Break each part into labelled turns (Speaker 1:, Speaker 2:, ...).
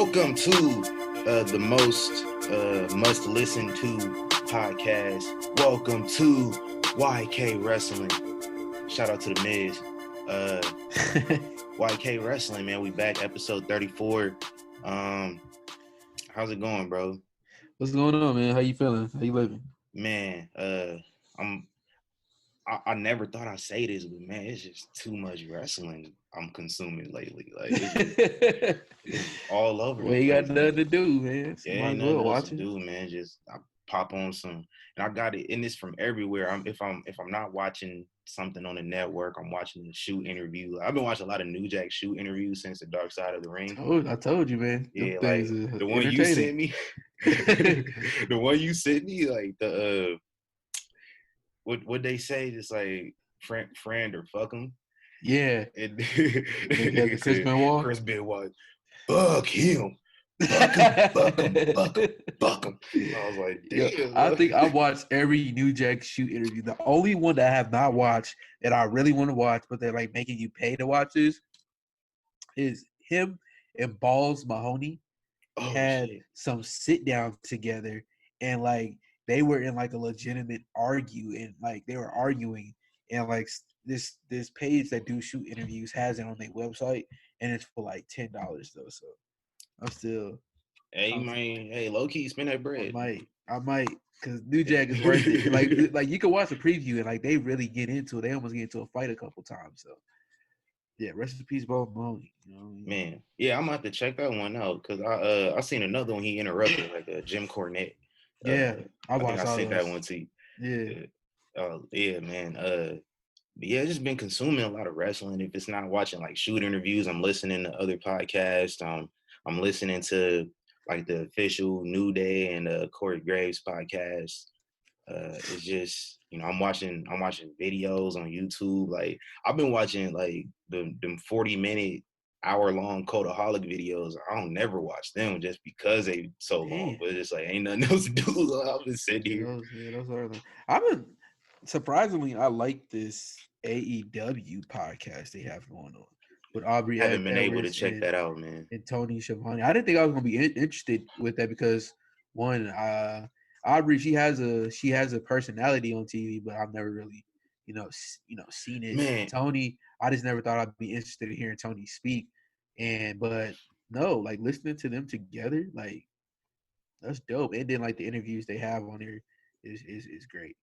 Speaker 1: Welcome to the most must listen to podcast. Welcome to YK Wrestling. Shout out to the Miz. YK Wrestling, man. We back, episode 34. How's it going, bro?
Speaker 2: What's going on, man? How you feeling? How you living?
Speaker 1: Man, I never thought I'd say this, but man, it's just too much wrestling I'm consuming lately. Like it's all over.
Speaker 2: Well, you got nothing to do, man.
Speaker 1: Yeah,
Speaker 2: Might
Speaker 1: ain't
Speaker 2: as well
Speaker 1: nothing else
Speaker 2: watch
Speaker 1: to
Speaker 2: it.
Speaker 1: do, man. Just I pop on some, and I got it in this from everywhere. If I'm not watching something on the network, I'm watching the shoot interview. I've been watching a lot of New Jack shoot interviews since the Dark Side of the Ring.
Speaker 2: I told you, man. Them
Speaker 1: Yeah,
Speaker 2: things
Speaker 1: like
Speaker 2: are
Speaker 1: the one you sent me, like the what they say, just like friend or fuck them.
Speaker 2: Yeah.
Speaker 1: And
Speaker 2: Chris Benoit.
Speaker 1: Chris Benoit, fuck him. Buck him. I was like, damn.
Speaker 2: I think I watched every New Jack shoot interview. The only one that I have not watched that I really want to watch, but they're like making you pay to watch this, is him and Balls Mahoney had some sit down together, and like they were in like a legitimate they were arguing, and like this page that do shoot interviews has it on their website, and it's for like $10 though. So I'm still.
Speaker 1: Hey, man. Hey, low key, spend that bread.
Speaker 2: I might, because New Jack is worth it. Like you can watch a preview and like they really get into it. They almost get into a fight a couple times. So yeah, rest in peace, Bob Mahoney. You know,
Speaker 1: man. Yeah, I'm gonna have to check that one out because I seen another one he interrupted, like Jim Cornette.
Speaker 2: Yeah,
Speaker 1: I think I sent that one to you.
Speaker 2: Yeah.
Speaker 1: Yeah, man. But yeah, just been consuming a lot of wrestling. If it's not watching like shoot interviews, I'm listening to other podcasts. I'm listening to like the official New Day and Corey Graves podcast. It's just, I'm watching videos on YouTube. Like I've been watching like them 40-minute, hour-long Codeaholic videos. I don't never watch them just because they so long. But it's just like ain't nothing else to do. I've been sitting here.
Speaker 2: Those are. I've been surprisingly, I like this AEW podcast they have going on with Aubrey.
Speaker 1: I haven't been able to check that out, man.
Speaker 2: And Tony Schiavone. I didn't think I was gonna be interested with that because one, Aubrey, she has a personality on TV, but I've never really, seen it.
Speaker 1: Man.
Speaker 2: Tony, I just never thought I'd be interested in hearing Tony speak. But no, like listening to them together, like that's dope. And then like the interviews they have on there is great.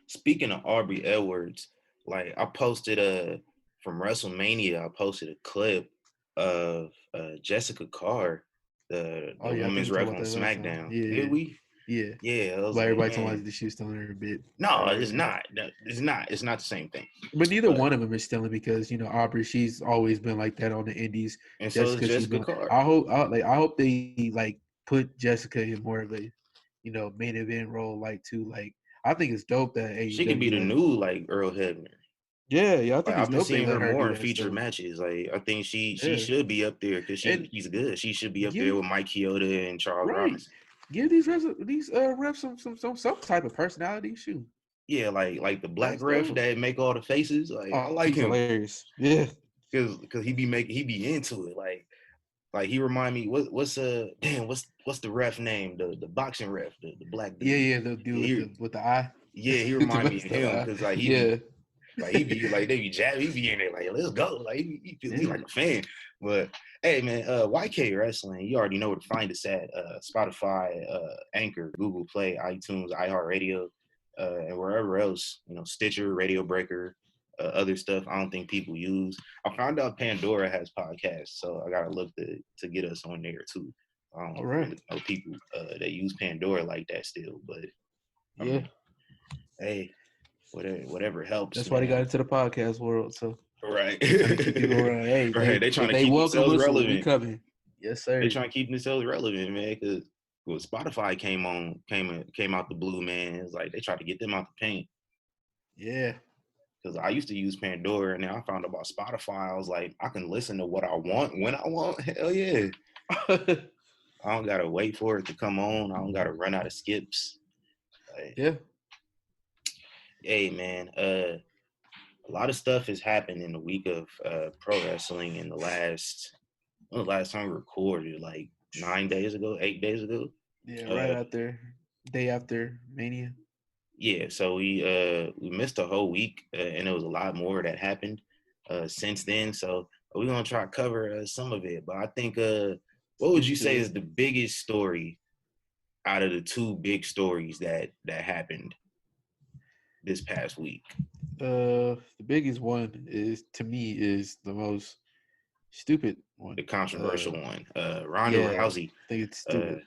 Speaker 1: Speaking of Aubrey Edwards, like I posted from WrestleMania, I posted a clip of Jessica Carr, the women's ref on SmackDown. Did we?
Speaker 2: Yeah.
Speaker 1: Yeah.
Speaker 2: But everybody talking about the shoe stealing her a bit.
Speaker 1: No, it's not. It's not the same thing.
Speaker 2: But neither one of them is stealing because Aubrey, she's always been like that on the indies.
Speaker 1: And so is Jessica Carr.
Speaker 2: I hope they like put Jessica in more of a main event role, like too. Like I think it's dope that
Speaker 1: she could be the new like Earl Hebner.
Speaker 2: Yeah. I think
Speaker 1: I've been seeing her more in featured matches. Like I think she should be up there because she's good. She should be up there with Mike Chioda and Charles Robinson.
Speaker 2: Give these refs some type of personality. Shoot.
Speaker 1: Yeah, like the black ref that make all the faces. Like
Speaker 2: I like him. Hilarious. Yeah,
Speaker 1: because he be into it. Like he remind me what's the ref name? The boxing ref, the black dude.
Speaker 2: Yeah, the dude with the eye.
Speaker 1: Yeah, he remind me of him because like he be like they be jabbing, he be in there like let's go. Like he feels like a fan. But hey man, YK Wrestling, you already know where to find us at Spotify, Anchor, Google Play, iTunes, iHeartRadio, and wherever else, Stitcher, Radio Breaker, other stuff I don't think people use. I found out Pandora has podcasts, so I gotta look to get us on there too. I don't really know people that use Pandora like that still, but I mean, hey, whatever helps.
Speaker 2: That's why they got into the podcast world, so.
Speaker 1: Right.
Speaker 2: Hey,
Speaker 1: right. They trying to keep themselves relevant.
Speaker 2: Coming. Yes, sir.
Speaker 1: They trying to keep themselves relevant, man. Because when Spotify came out the blue, man, it's like they tried to get them out the paint.
Speaker 2: Yeah.
Speaker 1: Because I used to use Pandora, and then I found out about Spotify. I was like, I can listen to what I want when I want. Hell yeah. I don't gotta wait for it to come on. I don't gotta run out of skips.
Speaker 2: Yeah.
Speaker 1: Hey, man. A lot of stuff has happened in the week of pro wrestling in the last time we recorded, like 8 days ago.
Speaker 2: Yeah, right out there, day after Mania.
Speaker 1: Yeah, so we missed a whole week, and there was a lot more that happened since then. So we're gonna try to cover some of it. But I think, what would you say is the biggest story out of the two big stories that happened this past week?
Speaker 2: The biggest one is, to me, is the most stupid one.
Speaker 1: The controversial one. Ronda Rousey.
Speaker 2: I think it's stupid.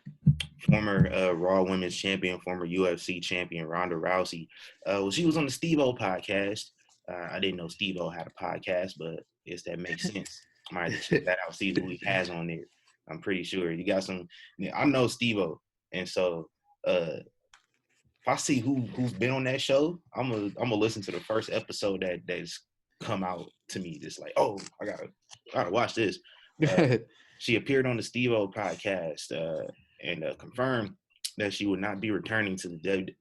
Speaker 1: Former Raw Women's Champion, former UFC champion, Ronda Rousey. Well, she was on the Steve-O podcast. I didn't know Steve-O had a podcast, but I guess that makes sense. I might have to check that out, see who he has on there. I'm pretty sure you got some. I know Steve-O, and so if I see who's been on that show, I'm gonna listen to the first episode that's come out to me. Just like, oh, I gotta watch this. She appeared on the Steve-O podcast and confirmed that she would not be returning to the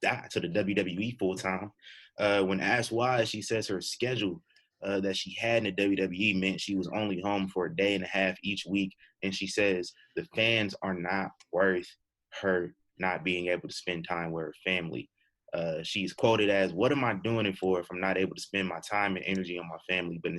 Speaker 1: WWE full time. When asked why, she says her schedule that she had in the WWE meant she was only home for a day and a half each week, and she says the fans are not worth her not being able to spend time with her family. She's quoted as, "What am I doing it for if I'm not able to spend my time and energy on my family, but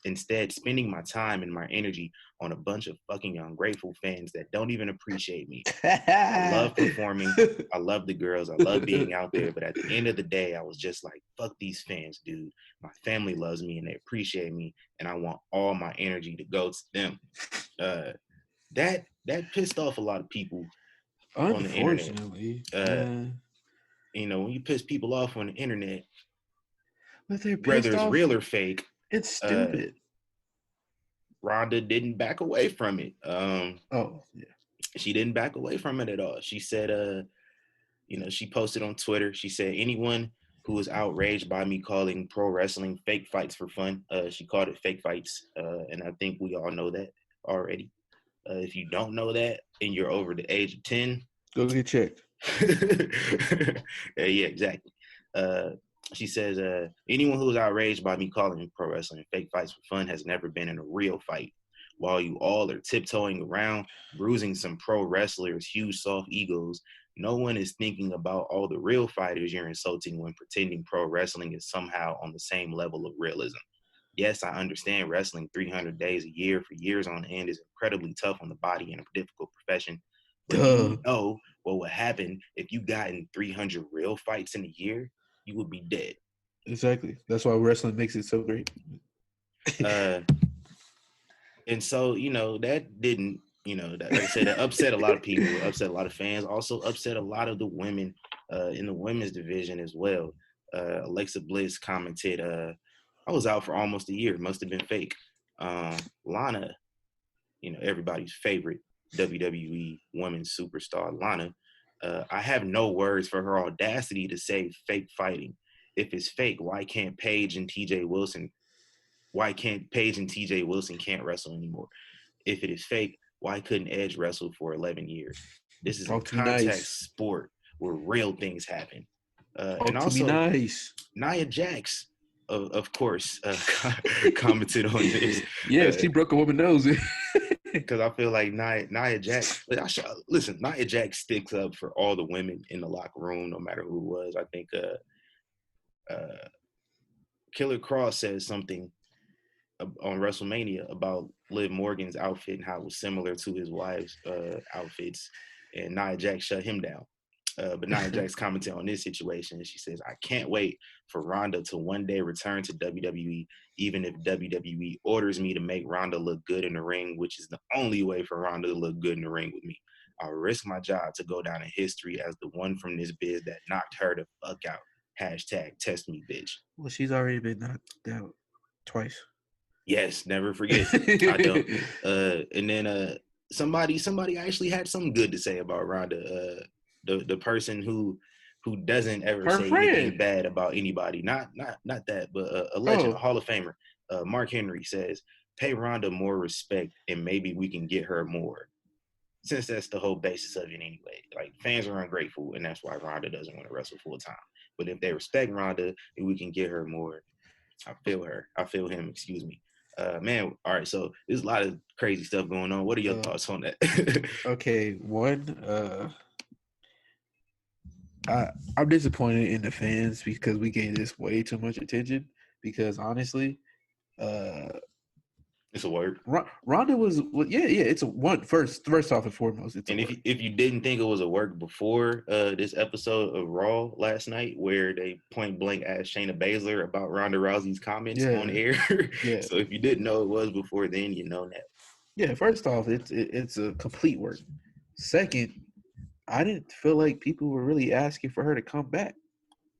Speaker 1: instead spending my time and my energy on a bunch of fucking ungrateful fans that don't even appreciate me. I love performing. I love the girls. I love being out there. But at the end of the day, I was just like, fuck these fans, dude. My family loves me and they appreciate me, and I want all my energy to go to them." That pissed off a lot of people on the internet. You know, when you piss people off on the internet, whether it's real or fake,
Speaker 2: it's stupid.
Speaker 1: Ronda didn't back away from it.
Speaker 2: Yeah.
Speaker 1: She didn't back away from it at all. She said, she posted on Twitter, she said, anyone who was outraged by me calling pro wrestling fake fights for fun, she called it fake fights. And I think we all know that already. If you don't know that and you're over the age of 10,
Speaker 2: go get checked.
Speaker 1: Yeah, exactly. She says, anyone who is outraged by me calling pro wrestling fake fights for fun has never been in a real fight. While you all are tiptoeing around, bruising some pro wrestlers' huge soft egos, no one is thinking about all the real fighters you're insulting when pretending pro wrestling is somehow on the same level of realism. Yes, I understand wrestling 300 days a year for years on end is incredibly tough on the body and a difficult profession. But you know what would happen if you got in 300 real fights in a year? You would be dead.
Speaker 2: Exactly. That's why wrestling makes it so great.
Speaker 1: And so, that didn't, like I said, that upset a lot of people, upset a lot of fans, also upset a lot of the women in the women's division as well. Alexa Bliss commented, I was out for almost a year. Must have been fake. Lana, everybody's favorite WWE women's superstar, Lana. I have no words for her audacity to say fake fighting. If it's fake, why can't Paige and TJ Wilson can't wrestle anymore? If it is fake, why couldn't Edge wrestle for 11 years? This is a contact sport where real things happen. And also, Nia Jax, of course, commented on this.
Speaker 2: Yeah, she broke a woman's nose.
Speaker 1: Because I feel like Nia Jax, listen, Nia Jax sticks up for all the women in the locker room, no matter who it was. I think Killer Cross says something on WrestleMania about Liv Morgan's outfit and how it was similar to his wife's outfits, and Nia Jax shut him down. But Nia Jax commented on this situation, and she says, I can't wait for Ronda to one day return to WWE, even if WWE orders me to make Ronda look good in the ring, which is the only way for Ronda to look good in the ring with me. I'll risk my job to go down in history as the one from this biz that knocked her the fuck out. # test me, bitch.
Speaker 2: Well, she's already been knocked out twice.
Speaker 1: Yes, never forget. I don't. And then somebody actually had something good to say about Ronda. The person who doesn't ever say anything bad about anybody. Not that, but a legend, a Hall of Famer. Mark Henry says, pay Ronda more respect and maybe we can get her more. Since that's the whole basis of it anyway. Like, fans are ungrateful, and that's why Ronda doesn't want to wrestle full time. But if they respect Ronda and we can get her more, I feel her. I feel him, excuse me. Man, all right. So there's a lot of crazy stuff going on. What are your thoughts on that?
Speaker 2: Okay, one, I'm disappointed in the fans because we gave this way too much attention. Because honestly,
Speaker 1: it's a work.
Speaker 2: Ronda was it's a one first off and foremost. It's
Speaker 1: and if you didn't think it was a work before this episode of Raw last night, where they point blank asked Shayna Baszler about Ronda Rousey's comments on air, so if you didn't know it was before then, you know now.
Speaker 2: Yeah, first off, it's a complete work. Second, I didn't feel like people were really asking for her to come back.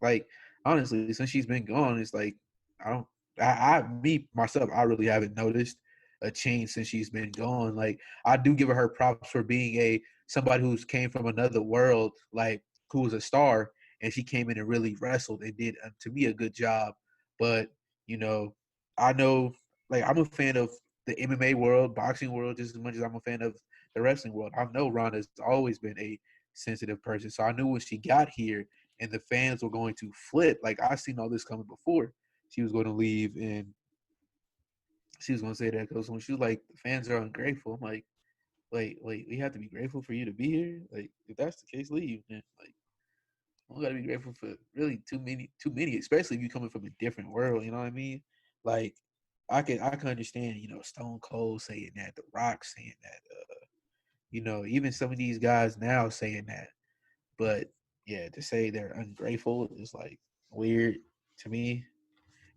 Speaker 2: Like, honestly, since she's been gone, it's like I myself, I really haven't noticed a change since she's been gone. Like, I do give her props for being somebody who's came from another world, like who was a star, and she came in and really wrestled and did to me a good job. But I know, like, I'm a fan of the MMA world, boxing world, just as much as I'm a fan of the wrestling world. I know Ronda's always been a sensitive person, so I knew when she got here and the fans were going to flip. Like, I seen all this coming before. She was going to leave, and she was going to say that because when she was like, the fans are ungrateful, I'm like, wait, we have to be grateful for you to be here? Like, if that's the case, leave. Then, like, I don't got to be grateful for really too many, especially if you're coming from a different world, you know what I mean? Like, I can understand, Stone Cold saying that, The Rock saying that, even some of these guys now saying that. But yeah, to say they're ungrateful is like weird to me.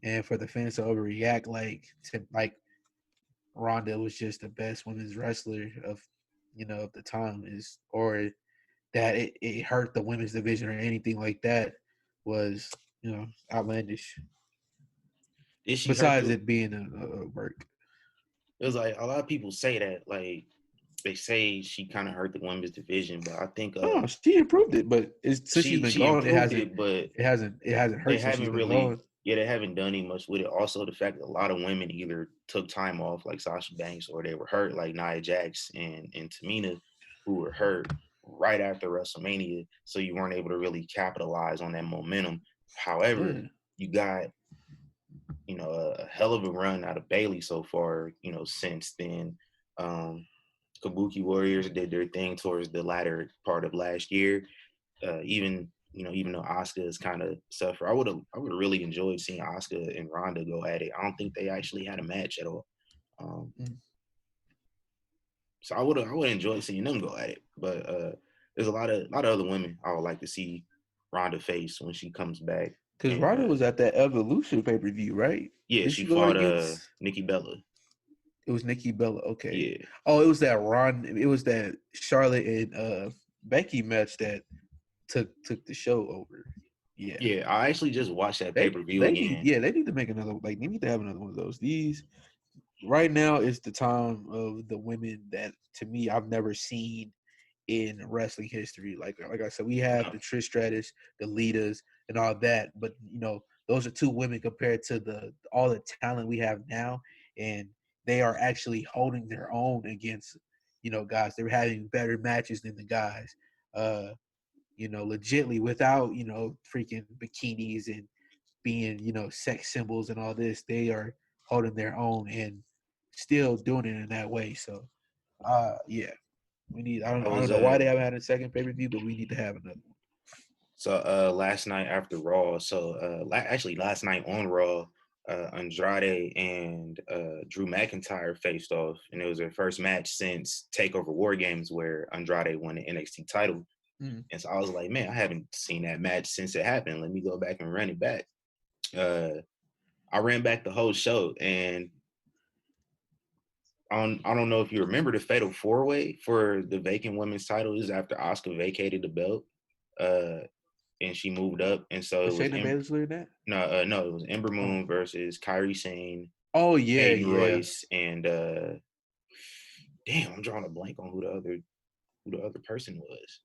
Speaker 2: And for the fans to overreact like Ronda was just the best women's wrestler of of the time or that it hurt the women's division or anything like that was outlandish. Besides it being a work.
Speaker 1: It was like a lot of people say that, like, they say she kind of hurt the women's division, but I think
Speaker 2: she improved it. But since she's been gone, it hasn't hurt.
Speaker 1: They haven't really, they haven't done any much with it. Also, the fact that a lot of women either took time off, like Sasha Banks, or they were hurt, like Nia Jax and Tamina, who were hurt right after WrestleMania, so you weren't able to really capitalize on that momentum. However, you got a hell of a run out of Bayley so far, since then. Kabuki Warriors did their thing towards the latter part of last year. Even though Asuka is kind of suffer, I would really enjoyed seeing Asuka and Ronda go at it. I don't think they actually had a match at all. So I would enjoy seeing them go at it. But there's a lot of other women I would like to see Ronda face when she comes back.
Speaker 2: Because Ronda was at that Evolution pay-per-view, right?
Speaker 1: Yeah, she fought Nikki Bella.
Speaker 2: It was Nikki Bella. Okay.
Speaker 1: Yeah.
Speaker 2: Oh, it was that Charlotte and Becky match that took the show over. Yeah.
Speaker 1: Yeah, I actually just watched that pay-per-view again.
Speaker 2: They need to make another. Like, they need to have another one of those. These right now is the time of the women that, to me, I've never seen in wrestling history. Like I said, we have the Trish Stratus, the Litas, and all that. But those are two women compared to all the talent we have now, and they are actually holding their own against guys. They're having better matches than the guys. Legitly without freaking bikinis and being sex symbols and all this. They are holding their own and still doing it in that way. So, yeah. We need. I don't know why they haven't had a second pay-per-view, but we need to have another one.
Speaker 1: So last night after Raw, actually last night on Raw, Andrade and Drew McIntyre faced off, and it was their first match since TakeOver War Games, where Andrade won the NXT title. Mm-hmm. And so I was like, man, I haven't seen that match since it happened. Let me go back and run it back. I ran back the whole show, and I don't know if you remember the Fatal 4-Way for the vacant women's title. This is after Asuka vacated the belt, and she moved up. And so it was Ember Moon versus Kairi Sane.
Speaker 2: Oh yeah,
Speaker 1: Peyton Royce, and damn, I'm drawing a blank on who the other person was.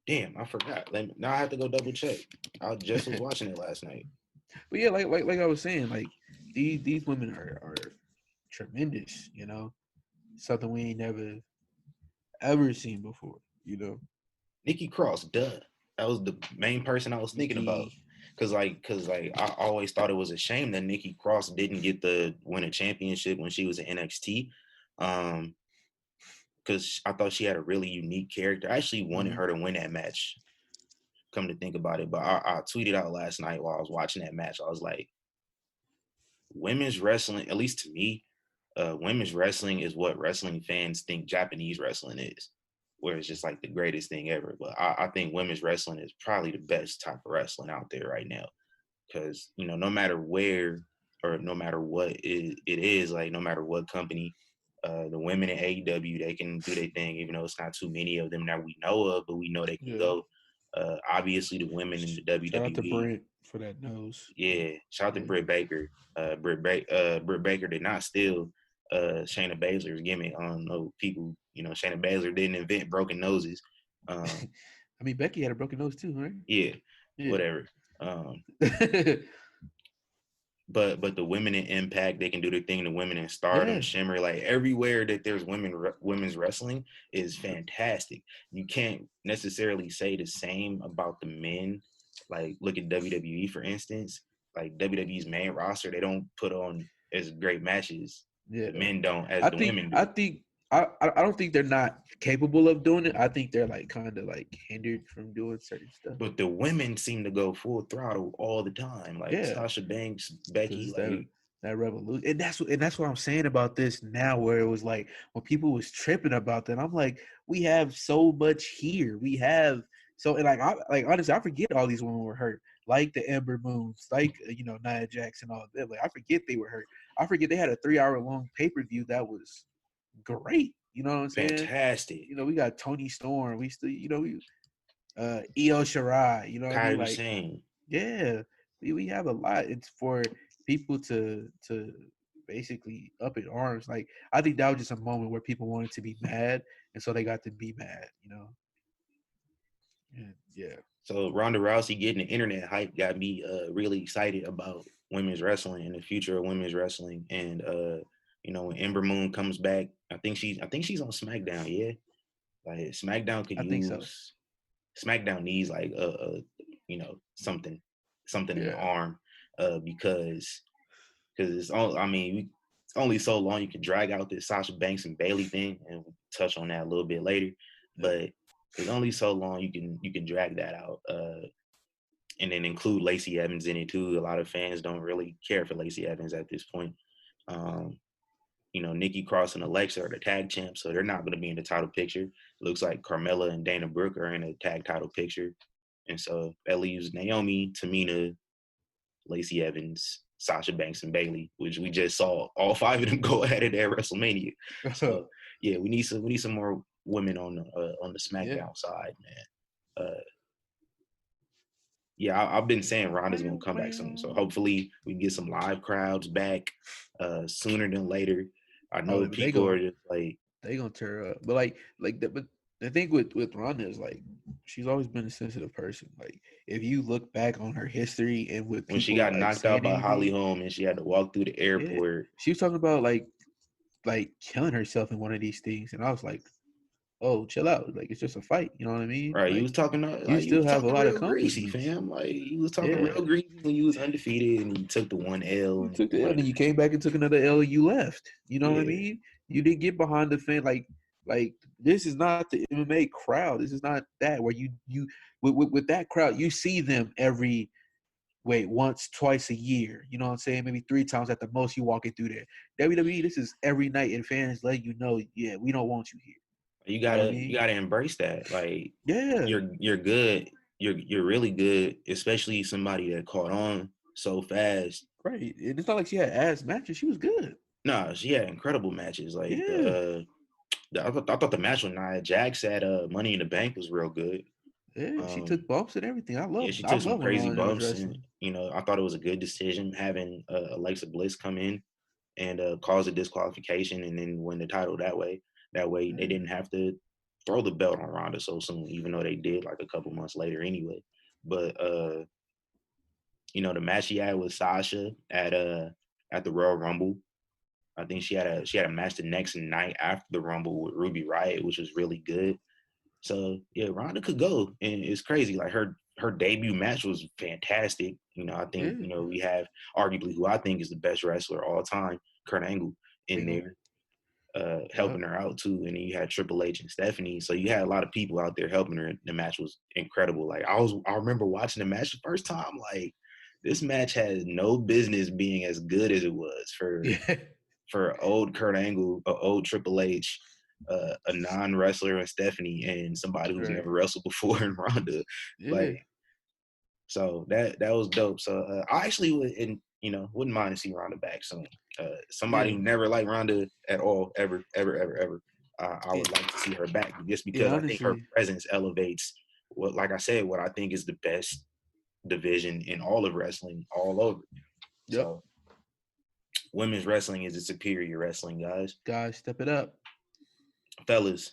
Speaker 1: Damn, I forgot. Now I have to go double check. I just was watching it last night.
Speaker 2: But yeah, like I was saying, like these women are tremendous, something we ain't never ever seen before,
Speaker 1: Nikki Cross, duh. That was the main person I was thinking about. Cause I always thought it was a shame that Nikki Cross didn't get the win a championship when she was in NXT. Cause I thought she had a really unique character. I actually wanted her to win that match. Come to think about it, but I tweeted out last night while I was watching that match. I was like, women's wrestling, at least to me, women's wrestling is what wrestling fans think Japanese wrestling is, where it's just like the greatest thing ever. But I think women's wrestling is probably the best type of wrestling out there right now. Because, you know, no matter where or no matter what it is, like no matter what company, the women in AEW, they can do their thing, even though it's not too many of them that we know of, but we know they can go. Obviously, the women in the WWE.
Speaker 2: Shout out to Britt for that nose.
Speaker 1: Yeah, shout out to Britt Baker. Britt Baker did not steal Shayna Baszler's gimmick. I don't know people. You know, Shayna Baszler didn't invent broken noses.
Speaker 2: I mean, Becky had a broken nose too, right?
Speaker 1: Yeah. Whatever. But the women in Impact, they can do their thing. The women in Stardom, Shimmer, like everywhere that there's women's wrestling is fantastic. You can't necessarily say the same about the men. Like look at WWE for instance. Like WWE's main roster, they don't put on as great matches. The men don't as the women do.
Speaker 2: I don't think they're not capable of doing it. I think they're like kind of like hindered from doing certain stuff.
Speaker 1: But the women seem to go full throttle all the time. Like Sasha Banks, Becky, like
Speaker 2: that revolution. And that's what I'm saying about this now, where it was like when people was tripping about that, I'm like, we have so much here. We have so and honestly, I forget all these women were hurt. Like the Ember Moons, like Nia Jax and all of them. Like I forget they were hurt. I forget they had a 3-hour long pay-per-view that was great. You know what I'm saying?
Speaker 1: Fantastic.
Speaker 2: We got Toni Storm. We still, Io Shirai. You know what I mean? Like, yeah, we have a lot. It's for people to basically up in arms. Like, I think that was just a moment where people wanted to be mad, and so they got to be mad. And, yeah.
Speaker 1: So Ronda Rousey getting the internet hype got me really excited about women's wrestling and the future of women's wrestling. And when Ember Moon comes back, I think she's on SmackDown. Yeah, like SmackDown could use. So. SmackDown needs like something in the arm because it's all. I mean, it's only so long you can drag out this Sasha Banks and Bayley thing, and we'll touch on that a little bit later. But it's only so long you can drag that out. And then include Lacey Evans in it too. A lot of fans don't really care for Lacey Evans at this point. Nikki Cross and Alexa are the tag champs, so they're not going to be in the title picture. It looks like Carmella and Dana Brooke are in a tag title picture. And so that leaves Naomi, Tamina, Lacey Evans, Sasha Banks, and Bayley, which we just saw all 5 of them go at it at WrestleMania. So yeah, we need some more women on the SmackDown side, man. I've been saying Ronda's going to come back soon. So hopefully we can get some live crowds back sooner than later. I know people are just like
Speaker 2: they gonna tear her up, but but the thing with Ronda is like she's always been a sensitive person. Like if you look back on her history and with
Speaker 1: when she got knocked out by Holly Holm and she had to walk through the airport,
Speaker 2: she was talking about like killing herself in one of these things, and I was like, oh, chill out. Like it's just a fight. You know what I mean?
Speaker 1: Right.
Speaker 2: Like,
Speaker 1: you was talking.
Speaker 2: You still have a lot of
Speaker 1: greasy, fam. Like you was talking real greasy when you was undefeated and you took the one L.
Speaker 2: You took the L and you came back and took another L and you left. You know what I mean? You didn't get behind the fan like this is not the MMA crowd. This is not that where you with that crowd you see them once, twice a year. You know what I'm saying? Maybe 3 times at the most you walking through there. WWE, this is every night and fans let you know, we don't want you here.
Speaker 1: You gotta embrace that. Like you're good. You're really good, especially somebody that caught on so fast.
Speaker 2: Right. And it's not like she had ass matches. She was good.
Speaker 1: No, she had incredible matches. Like I thought the match with Nia Jax at Money in the Bank was real good.
Speaker 2: Yeah, she took bumps and everything.
Speaker 1: She took some crazy bumps, and I thought it was a good decision having Alexa Bliss come in and cause a disqualification and then win the title that way. That way, they didn't have to throw the belt on Ronda so soon, even though they did like a couple months later anyway. But the match she had with Sasha at the Royal Rumble, I think she had a match the next night after the Rumble with Ruby Riott, which was really good. So yeah, Ronda could go, and it's crazy. Like her debut match was fantastic. I think we have arguably who I think is the best wrestler all time, Kurt Angle, in there, helping her out too. And then you had Triple H and Stephanie, so you had a lot of people out there helping her. The match was incredible. Like I remember watching the match the first time. Like this match had no business being as good as it was for old Kurt Angle, old Triple H, a non-wrestler and Stephanie, and somebody who's never wrestled before in Ronda. Like, so that was dope. So I actually wouldn't mind to see Ronda back soon. Somebody who never liked Ronda at all, ever. I would like to see her back just because I think her presence elevates like I said, what I think is the best division in all of wrestling, all over. Yep. So women's wrestling is a superior wrestling, guys.
Speaker 2: Guys, step it up.
Speaker 1: Fellas,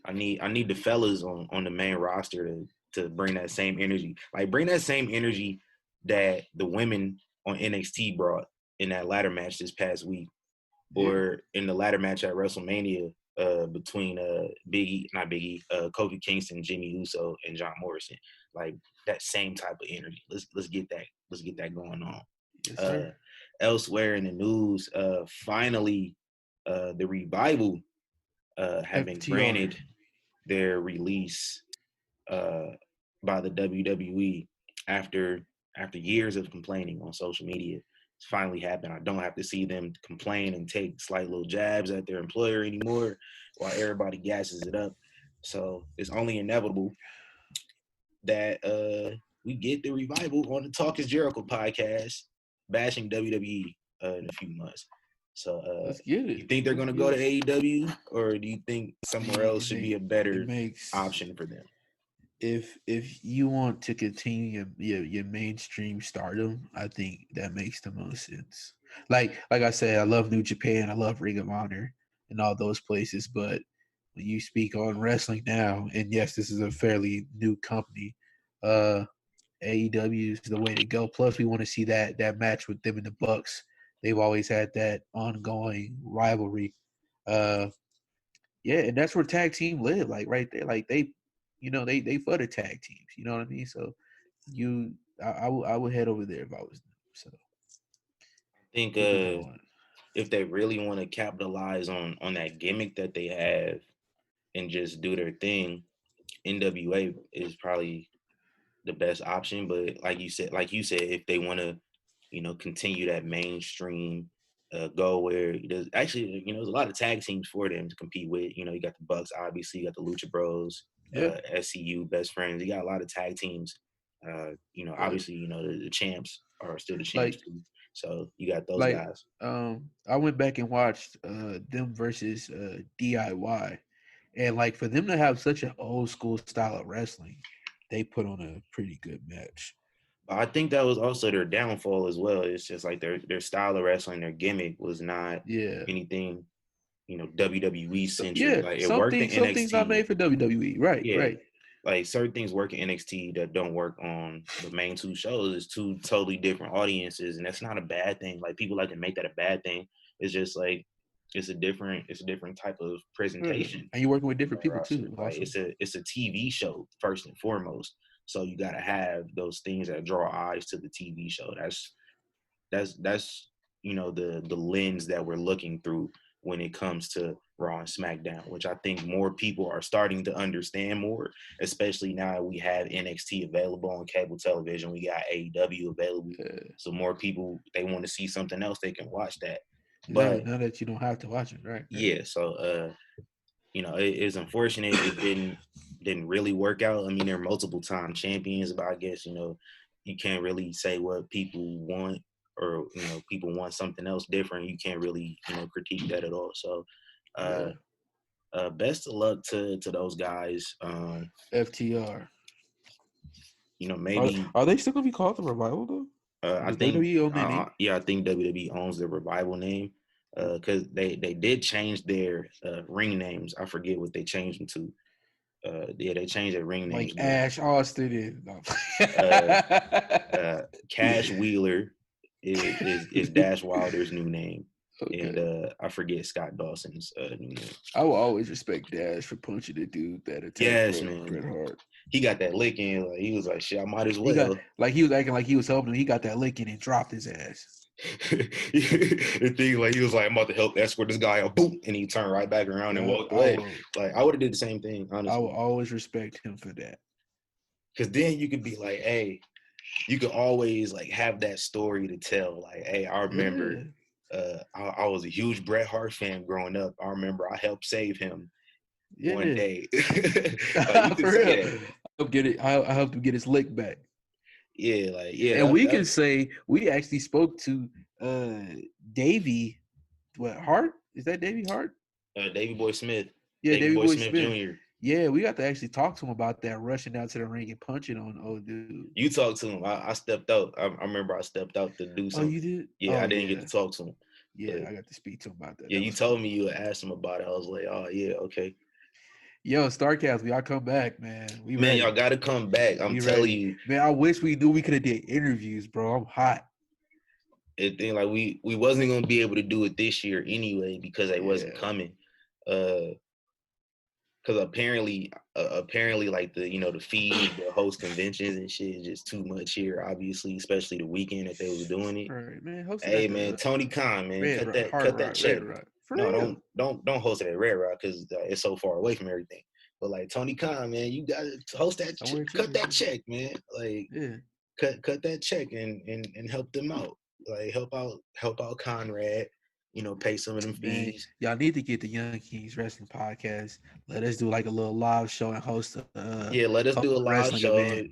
Speaker 1: I need the fellas on the main roster to bring that same energy. Like bring that same energy that the women on NXT brought in that ladder match this past week, or in the ladder match at WrestleMania between Kofi Kingston, Jimmy Uso, and John Morrison. Like that same type of energy. Let's get that going on. Yes, elsewhere in the news, finally, the Revival have been granted their release by the WWE after years of complaining on social media. It's finally happened. I don't have to see them complain and take slight little jabs at their employer anymore while everybody gasses it up. So it's only inevitable that we get the Revival on the Talk is Jericho podcast bashing WWE in a few months. So you think they're going to go to AEW, or do you think somewhere else should be a better option for them?
Speaker 2: If you want to continue your mainstream stardom, I think that makes the most sense. Like I said, I love New Japan, I love Ring of Honor and all those places, but when you speak on wrestling now, and yes, this is a fairly new company, AEW is the way to go. Plus, we want to see that match with them and the Bucks. They've always had that ongoing rivalry. And that's where tag team live, like right there. Like they for the tag teams. You know what I mean? So I would head over there if I was them. So
Speaker 1: I think if they really want to capitalize on that gimmick that they have and just do their thing, NWA is probably the best option. But like you said, if they want to, continue that mainstream go where there's actually, there's a lot of tag teams for them to compete with. You got the Bucks, obviously, you got the Lucha Bros, SCU, Best Friends. You got a lot of tag teams. Obviously, the champs are still the champs too. So you got those guys.
Speaker 2: I went back and watched them versus DIY, and for them to have such an old school style of wrestling, they put on a pretty good match.
Speaker 1: I think that was also their downfall as well. It's just like their style of wrestling, their gimmick was not anything, WWE centric.
Speaker 2: Yeah,
Speaker 1: like it worked in NXT.
Speaker 2: Some things not made for WWE, right?
Speaker 1: Yeah.
Speaker 2: Right.
Speaker 1: Like certain things work in NXT that don't work on the main two shows. It's two totally different audiences, and that's not a bad thing. Like people like to make that a bad thing. It's just like it's a different type of presentation.
Speaker 2: And you're working with different people too.
Speaker 1: Like it's a TV show first and foremost. So you got to have those things that draw eyes to the TV show. That's the lens that we're looking through when it comes to Raw and SmackDown, which I think more people are starting to understand more, especially now that we have NXT available on cable television. We got AEW available. So more people, they want to see something else, they can watch that. But
Speaker 2: now that you don't have to watch it, right?
Speaker 1: Yeah. So, it's unfortunate it didn't really work out. I mean, they're multiple time champions, but I guess, you can't really say what people want, or, people want something else different. You can't really, critique that at all. So, best of luck to those guys.
Speaker 2: FTR.
Speaker 1: Maybe
Speaker 2: are they still gonna be called the Revival though?
Speaker 1: I think I think WWE owns the Revival name, because they did change their ring names. I forget what they changed them to. They changed their ring names.
Speaker 2: Like Ash Austin is.
Speaker 1: Cash Wheeler is Dash Wilder's new name. And I forget Scott Dawson's new name.
Speaker 2: I will always respect Dash for punching the dude that attacked Bret Hart.
Speaker 1: He got that lick in. Like, he was like, shit, I might as well.
Speaker 2: He was acting like he was helping him. He got that lick in and dropped his ass.
Speaker 1: The thing, like, he was like, I'm about to help escort this guy out. Boom. And he turned right back around and walked away. I would have did the same thing, honestly.
Speaker 2: I will always respect him for that.
Speaker 1: Because then you could be like, hey, you could always, like, have that story to tell. Like, hey, I remember I was a huge Bret Hart fan growing up. I remember I helped save him one day.
Speaker 2: For real. I helped him get his lick back.
Speaker 1: Yeah,
Speaker 2: And we can say we actually spoke to Davey. What, Hart? Is that Davey Hart?
Speaker 1: Davey Boy Smith.
Speaker 2: Yeah, Davey Boy Smith
Speaker 1: Jr.
Speaker 2: Yeah, we got to actually talk to him about that, rushing down to the ring and punching on old dude.
Speaker 1: You talked to him. I stepped out. I remember I stepped out to do something.
Speaker 2: Oh, you did?
Speaker 1: Yeah, I didn't get to talk to him.
Speaker 2: Yeah, I got to speak to him about that.
Speaker 1: Yeah, you told me you asked him about it. I was like, oh, yeah, okay.
Speaker 2: Yo, StarCast, we gotta come back, man.
Speaker 1: Y'all gotta come back. I'm telling you.
Speaker 2: Man, I wish we knew we could have did interviews, bro. I'm hot.
Speaker 1: It thing like we wasn't gonna be able to do it this year anyway because they wasn't coming. Because apparently, like the feed, the host conventions and shit is just too much here. Obviously, especially the weekend that they was doing it.
Speaker 2: Right, man.
Speaker 1: Hey, man, Tony Khan, man, cut that check. No, don't host it at Red Rock because it's so far away from everything. But like Tony Khan, man, you gotta host that. Cut that check, man. Like, cut that check and help them out. Like, help out Conrad. Pay some of them fees.
Speaker 2: Y'all need to get the Young Kings Wrestling Podcast. Let us do like a little live show and host.
Speaker 1: Let us do a live show.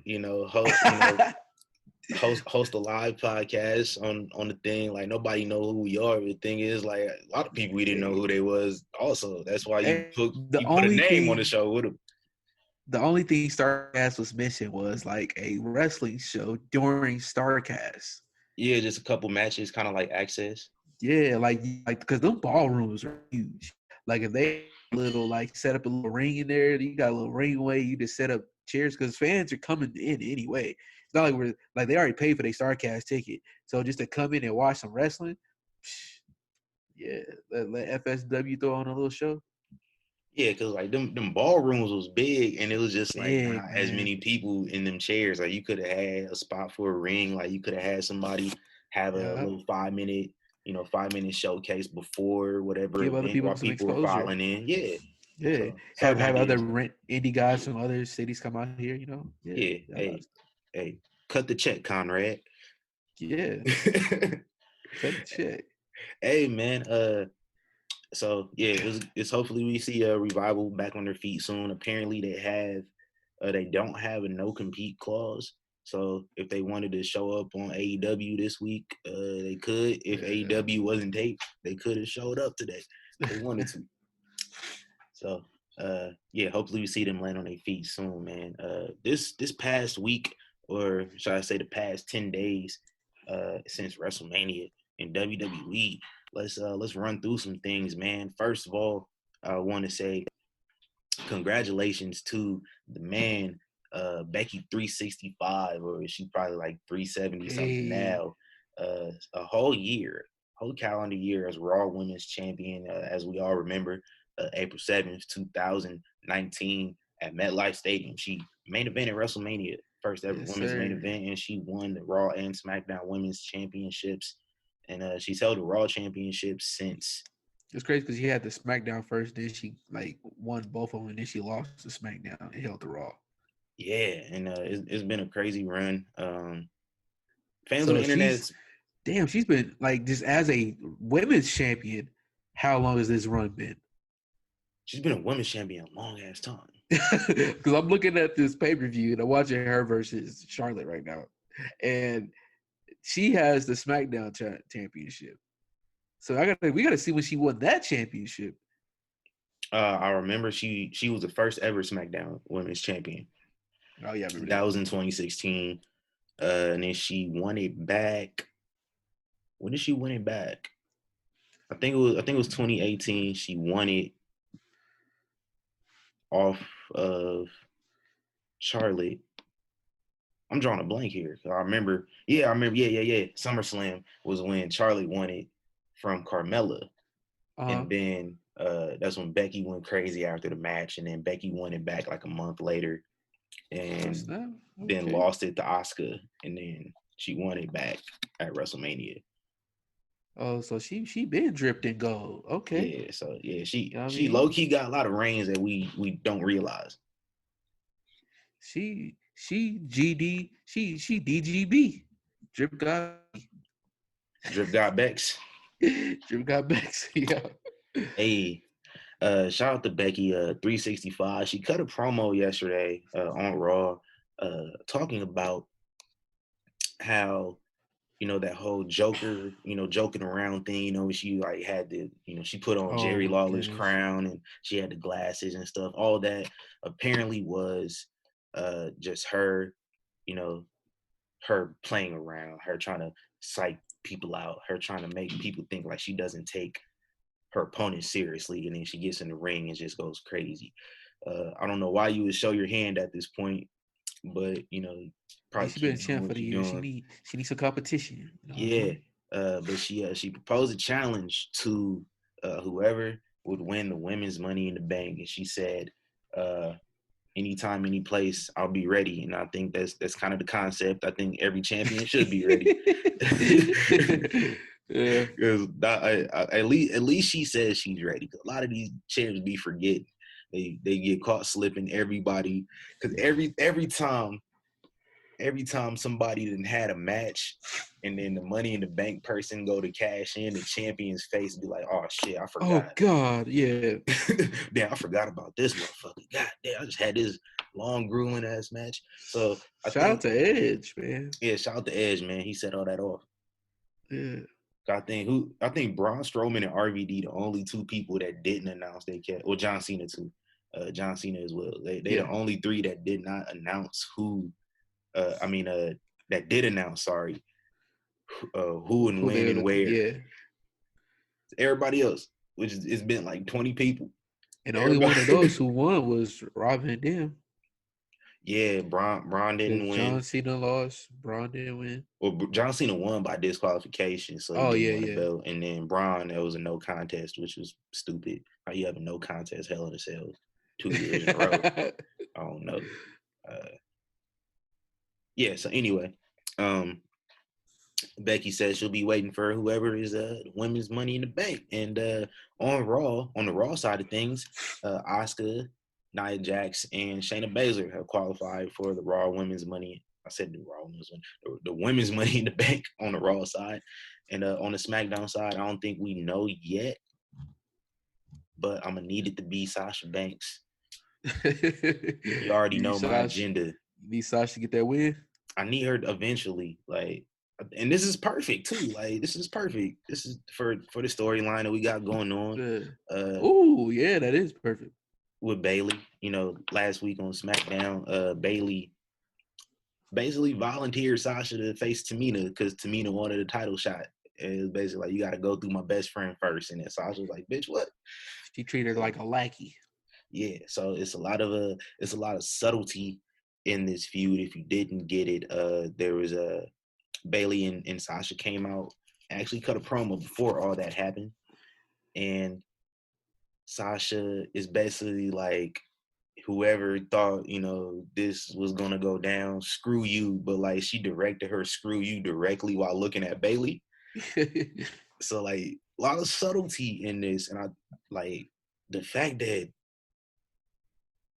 Speaker 1: Host a live podcast on the thing. Like, nobody know who we are. The thing is, like, a lot of people we didn't know who they was. Also, that's why you put a name on the show with them.
Speaker 2: The only thing StarCast was missing was like a wrestling show during StarCast.
Speaker 1: Yeah, just a couple matches, kind of like Access.
Speaker 2: Yeah, like because them ballrooms are huge. Like if they set up a little ring in there, you got a little ring away. You just set up chairs because fans are coming in anyway. It's not like they already paid for their StarCast ticket, so just to come in and watch some wrestling, let FSW throw on a little show.
Speaker 1: Yeah, because like them ballrooms was big, and it was just like not as many people in them chairs. Like, you could have had a spot for a ring. Like, you could have had somebody have a little 5-minute showcase before whatever.
Speaker 2: Give other people some exposure.
Speaker 1: Were filing in. Yeah.
Speaker 2: Yeah. So have other indie guys from other cities come out here.
Speaker 1: Yeah. Hey, cut the check, Conrad.
Speaker 2: Yeah. Cut the check.
Speaker 1: Hey, man. So yeah, it's hopefully we see a Revival back on their feet soon. Apparently they don't have a no compete clause. So if they wanted to show up on AEW this week, they could. If AEW wasn't taped, they could have showed up today if they wanted to. So hopefully we see them land on their feet soon, man. This past week, or should I say the past 10 days, since WrestleMania in WWE. Let's run through some things, man. First of all, I want to say congratulations to the man, Becky 365, or is she probably like 370 something now? A whole calendar year as Raw Women's Champion, as we all remember, April 7th, 2019 at MetLife Stadium. She main event at WrestleMania, first ever women's main event, and she won the Raw and SmackDown Women's Championships. And she's held the Raw Championship since.
Speaker 2: It's crazy because she had the SmackDown first, then she won both of them, and then she lost the SmackDown and held the Raw.
Speaker 1: Yeah, and it's been a crazy run. Fans on the internet.
Speaker 2: She's been just as a women's champion. How long has this run been?
Speaker 1: She's been a women's champion a long ass time.
Speaker 2: Because I'm looking at this pay-per-view and I'm watching her versus Charlotte right now, and she has the SmackDown championship. So we gotta see when she won that championship.
Speaker 1: I remember she was the first ever SmackDown Women's Champion.
Speaker 2: Oh yeah, I remember
Speaker 1: that was in 2016. And then she won it back. When did she win it back? I think it was 2018. She won it off of Charlotte. I'm drawing a blank here. I remember. Yeah. SummerSlam was when Charlotte won it from Carmella. And then that's when Becky went crazy after the match, and then Becky won it back like a month later, and then lost it to Asuka, and then she won it back at WrestleMania.
Speaker 2: Oh, so she been dripped in gold. Okay.
Speaker 1: Yeah, so yeah, she low key got a lot of reigns that we don't realize.
Speaker 2: She GD she DGB. Drip got
Speaker 1: Bex.
Speaker 2: Drip got Bex. Yeah.
Speaker 1: Hey, shout out to Becky 365. She cut a promo yesterday on Raw talking about how, you know, that whole Joker, you know, joking around thing, you know, she like had the, you know, she put on Jerry Lawler's crown and she had the glasses and stuff. All that apparently was just her, you know, her playing around, her trying to psych people out, her trying to make people think like she doesn't take her opponent seriously, and then she gets in the ring and just goes crazy. I don't know why you would show your hand at this point, but you know, probably
Speaker 2: she been a champ for the year. She needs some competition.
Speaker 1: You know but she proposed a challenge to whoever would win the women's Money in the Bank, and she said, anytime, any place, I'll be ready. And I think that's kind of the concept. I think every champion should be ready. Yeah, because at least she says she's ready. A lot of these champs be forgetting. They get caught slipping. Everybody, because every time somebody didn't had a match, and then the Money in the Bank person go to cash in, the champion's face be like, "Oh shit, I forgot."
Speaker 2: Oh God, yeah.
Speaker 1: Damn, I forgot about this motherfucker. God damn, I just had this long, grueling ass match. So
Speaker 2: shout out to Edge, man.
Speaker 1: Yeah, shout out to Edge, man. He set all that off.
Speaker 2: Yeah.
Speaker 1: I think Braun Strowman and RVD, the only two people that didn't announce they kept. Well, John Cena too. John Cena as well. They the only three that did not announce who. That did announce. Sorry, who and when and where.
Speaker 2: Yeah.
Speaker 1: Everybody else, which is it's been like 20 people.
Speaker 2: And the only one of those who won was Rob Van Dam.
Speaker 1: Yeah, Braun didn't win.
Speaker 2: John Cena lost. Braun didn't win.
Speaker 1: Well, John Cena won by disqualification, so he didn't win the belt. And then Braun, there was a no contest, which was stupid. How you have a no contest Hell in a Cell 2 years in a row? I don't know. So anyway, Becky says she'll be waiting for whoever is women's Money in the Bank. And on the Raw side of things, Asuka, Nia Jax, and Shayna Baszler have qualified for the Raw Women's Money. I said the Raw Women's Money, the Women's Money in the Bank on the Raw side. And on the SmackDown side, I don't think we know yet, but I'm going to need it to be Sasha Banks. You already know my agenda.
Speaker 2: You need Sasha to get that win?
Speaker 1: I need her eventually, like, and this is perfect too. Like, this is perfect. This is for the storyline that we got going on.
Speaker 2: Yeah, that is perfect.
Speaker 1: With Bayley, you know, last week on SmackDown, Bayley basically volunteered Sasha to face Tamina because Tamina wanted a title shot. And it was basically like, you got to go through my best friend first. And then Sasha was like, "Bitch, what?"
Speaker 2: She treated her like a lackey.
Speaker 1: Yeah, so it's a lot of subtlety in this feud. If you didn't get it, there was a Bayley and Sasha came out, actually cut a promo before all that happened, and Sasha is basically like, whoever thought, you know, this was gonna go down, screw you, but like she directed her screw you directly while looking at Bayley. So like a lot of subtlety in this, and I like the fact that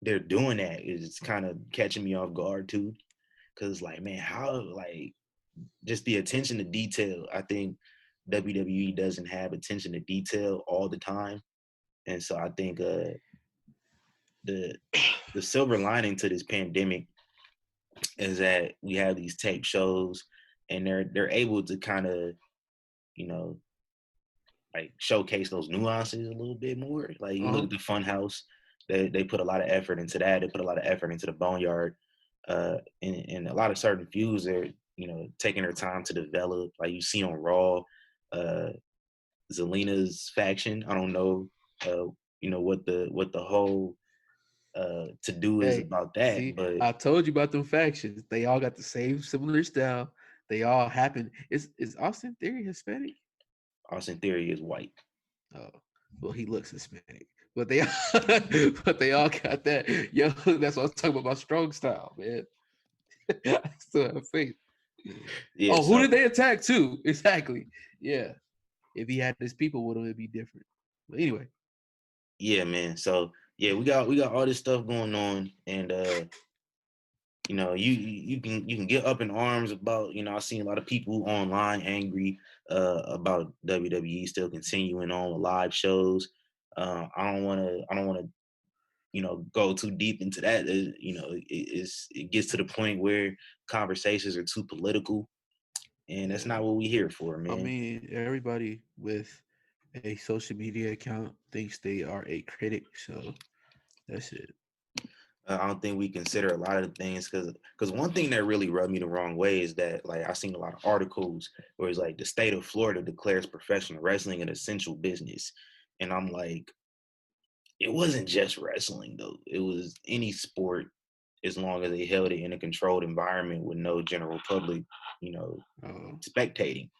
Speaker 1: they're doing that is kind of catching me off guard too, because like, man, how, like, just the attention to detail. I think WWE doesn't have attention to detail all the time, and so I think the silver lining to this pandemic is that we have these tape shows, and they're able to kind of, you know, like showcase those nuances a little bit more. Like, you look at the Funhouse, they put a lot of effort into that. They put a lot of effort into the Boneyard, and a lot of certain feuds they're, you know, taking their time to develop. Like you see on Raw, Zelina's faction. I don't know, you know, what the whole to do is about that.
Speaker 2: See,
Speaker 1: but
Speaker 2: I told you about them factions. They all got the same similar style. They all happen. Is Austin Theory Hispanic?
Speaker 1: Austin Theory is white.
Speaker 2: Oh, well, he looks Hispanic, but they all got that. Yo, that's what I was talking about. My strong style, man. I still have faith.
Speaker 1: Yeah.
Speaker 2: Who did they attack too? Exactly. Yeah. If he had his people with him, it'd be different. But anyway.
Speaker 1: Yeah, man. So yeah, we got all this stuff going on, and you can get up in arms about, I've seen a lot of people online angry about WWE still continuing on with live shows. I don't want to go too deep into that. It gets to the point where conversations are too political, and that's not what we here for, man.
Speaker 2: I mean, everybody with a social media account thinks they are a critic, so that's it.
Speaker 1: I don't think we consider a lot of things, because one thing that really rubbed me the wrong way is that, like, I've seen a lot of articles where it's like the state of Florida declares professional wrestling an essential business, and I'm like, it wasn't just wrestling though. It was any sport, as long as they held it in a controlled environment with no general public, spectating.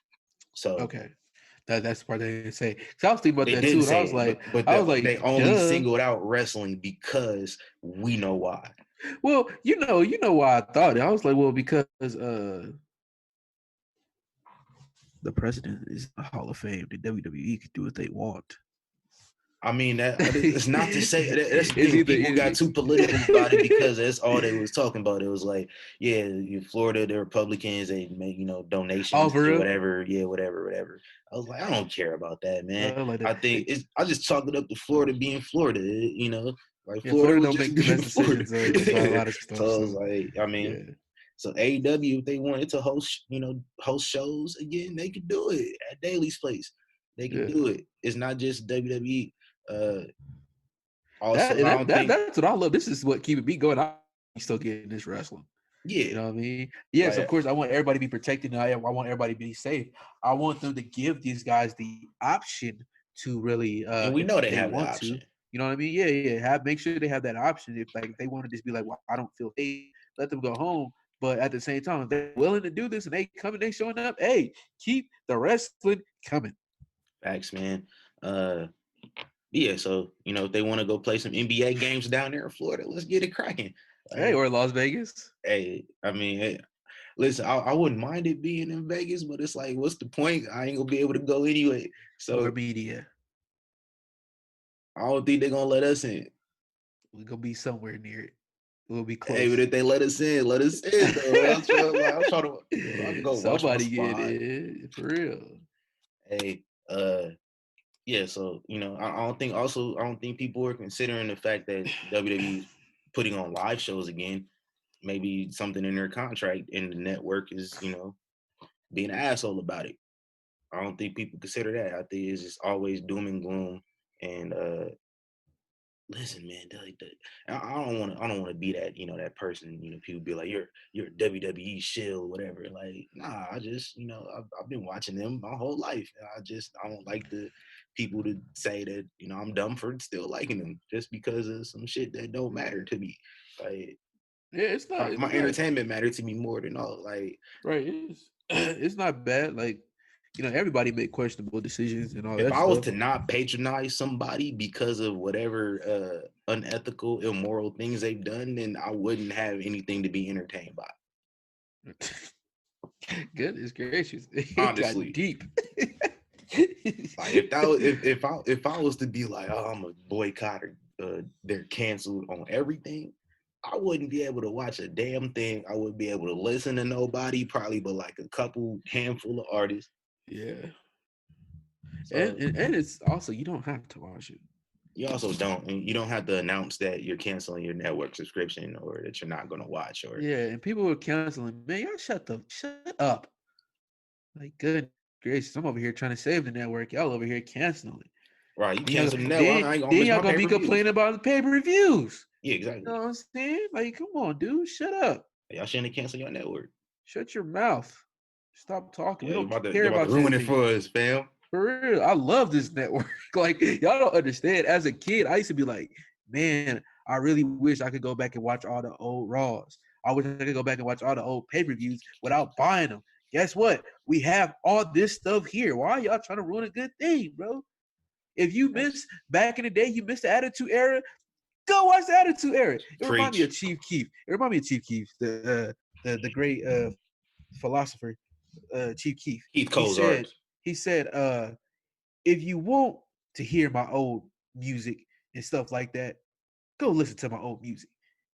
Speaker 1: So
Speaker 2: okay. That's the part they didn't say. Cause I was thinking about that too, and I was like,
Speaker 1: they only singled out wrestling because we know why.
Speaker 2: Well, you know why I thought it. I was like, well, because the president is in the Hall of Fame. The WWE can do what they want.
Speaker 1: I mean, it's not to say that's the thing. People got too political about it because that's all they was talking about. It was like, yeah, Florida, the Republicans, they make donations or whatever. Yeah, whatever. I was like, I don't care about that, man. I think I just chalk it up to Florida being Florida. Like Florida don't make the best decisions about a lot of stuff. So I was like, I mean. So AEW, if they wanted to host shows again, they could do it at Daly's place. They can do it. It's not just WWE.
Speaker 2: Also, that's what I love. This is what keeping me going. I'm still getting this wrestling. Yeah. You know what I mean? Yes, of course, I want everybody to be protected. And I want everybody to be safe. I want them to give these guys the option to really
Speaker 1: and we know they have the option.
Speaker 2: You know what I mean? Yeah. Make sure they have that option. If they want to just be like, well, I don't feel safe, let them go home. But at the same time, if they're willing to do this and they coming, they showing up, hey, keep the wrestling coming.
Speaker 1: Facts, man. Yeah, so if they want to go play some NBA games down there in Florida, let's get it cracking.
Speaker 2: Hey, or Las Vegas.
Speaker 1: Hey, I mean, listen, I wouldn't mind it being in Vegas, but it's like, what's the point? I ain't gonna be able to go anyway. So
Speaker 2: or media.
Speaker 1: I don't think they're gonna let us in.
Speaker 2: We're gonna be somewhere near it. We'll be close.
Speaker 1: Hey, but if they let us in, let us in. Though. I'm trying to go.
Speaker 2: Somebody get it for real.
Speaker 1: Hey, yeah. So I don't think people are considering the fact that WWE is putting on live shows again. Maybe something in their contract and the network is being an asshole about it. I don't think people consider that. I think it's just always doom and gloom. And listen, man, I don't want to be that that person. People be like, you're a WWE shill, whatever. Like, nah, I just I've been watching them my whole life. I don't like the people to say that I'm dumb for still liking them just because of some shit that don't matter to me. Like,
Speaker 2: yeah, it's not
Speaker 1: my entertainment matter to me more than all. Like,
Speaker 2: right, it's not bad. Like, everybody make questionable decisions and all that.
Speaker 1: If I was to not patronize somebody because of whatever unethical, immoral things they've done, then I wouldn't have anything to be entertained by.
Speaker 2: Goodness gracious!
Speaker 1: Honestly,
Speaker 2: deep.
Speaker 1: Like if I was to be like, oh, I'm a boycotter, they're canceled on everything, I wouldn't be able to watch a damn thing. I wouldn't be able to listen to nobody, probably but like a handful of artists.
Speaker 2: Yeah. So, and it's also, you don't have to watch it.
Speaker 1: You also don't. And you don't have to announce that you're canceling your network subscription or that you're not going to watch. Or
Speaker 2: and people are canceling. Man, y'all shut up. Like, good gracious, I'm over here trying to save the network. Y'all over here canceling it.
Speaker 1: Right, you cancel the network.
Speaker 2: Then y'all gonna be complaining about the pay-per-views.
Speaker 1: Yeah, exactly.
Speaker 2: You know what I'm saying? Like, come on, dude, shut up.
Speaker 1: Y'all shouldn't cancel your network.
Speaker 2: Shut your mouth. Stop talking.
Speaker 1: Yeah,
Speaker 2: we don't care about
Speaker 1: ruin it for us, fam.
Speaker 2: For real, I love this network. Like, y'all don't understand. As a kid, I used to be like, man, I really wish I could go back and watch all the old Raws. I wish I could go back and watch all the old pay-per-views without buying them. guess what? We have all this stuff here. Why are y'all trying to ruin a good thing, bro? If you miss back in the day, you missed the Attitude Era, go watch the Attitude Era. It reminds me of Chief Keef. The great philosopher, Chief Keef.
Speaker 1: Keith Cozart.
Speaker 2: He said, if you want to hear my old music and stuff like that, go listen to my old music.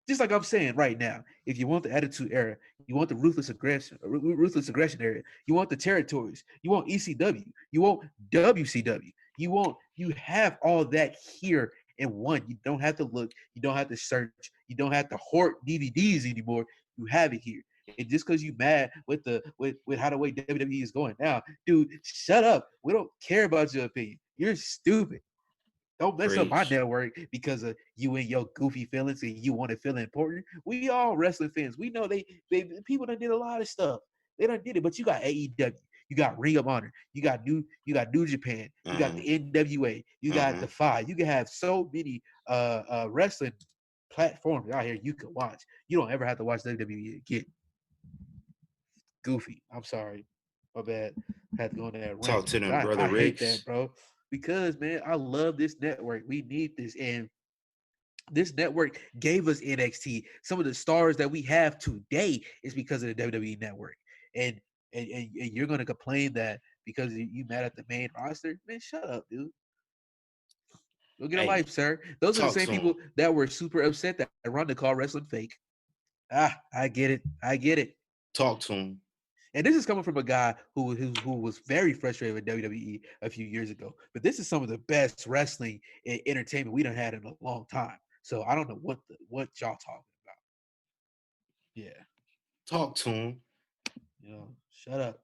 Speaker 2: Just like I'm saying right now, if you want the Attitude Era, you want the ruthless aggression era, you want the territories, you want ECW, you want WCW, you have all that here in one. You don't have to look, you don't have to search, you don't have to hoard DVDs anymore. You have it here. And just because you mad with how the way WWE is going now, dude, shut up. We don't care about your opinion. You're stupid. Don't mess up my network because of you and your goofy feelings and you want to feel important. We all wrestling fans. We know they people done did a lot of stuff. They done did it, but you got AEW, you got Ring of Honor, you got New Japan, you got the NWA, you got the Five. You can have so many wrestling platforms out here you can watch. You don't ever have to watch WWE again. Goofy. I'm sorry. My bad. I had to go on that rant.
Speaker 1: Talk to them, brother Rick.
Speaker 2: I hate that, bro. Because, man, I love this network. We need this. And this network gave us NXT. Some of the stars that we have today is because of the WWE network. And you're going to complain that because you mad at the main roster? Man, shut up, dude. Go get a life, sir. Those are the same people that were super upset that Ronda called wrestling fake. I get it.
Speaker 1: Talk to him.
Speaker 2: And this is coming from a guy who was very frustrated with WWE a few years ago. But this is some of the best wrestling and entertainment we done had in a long time. So I don't know what y'all talking about. Yeah.
Speaker 1: Talk to him.
Speaker 2: Shut up.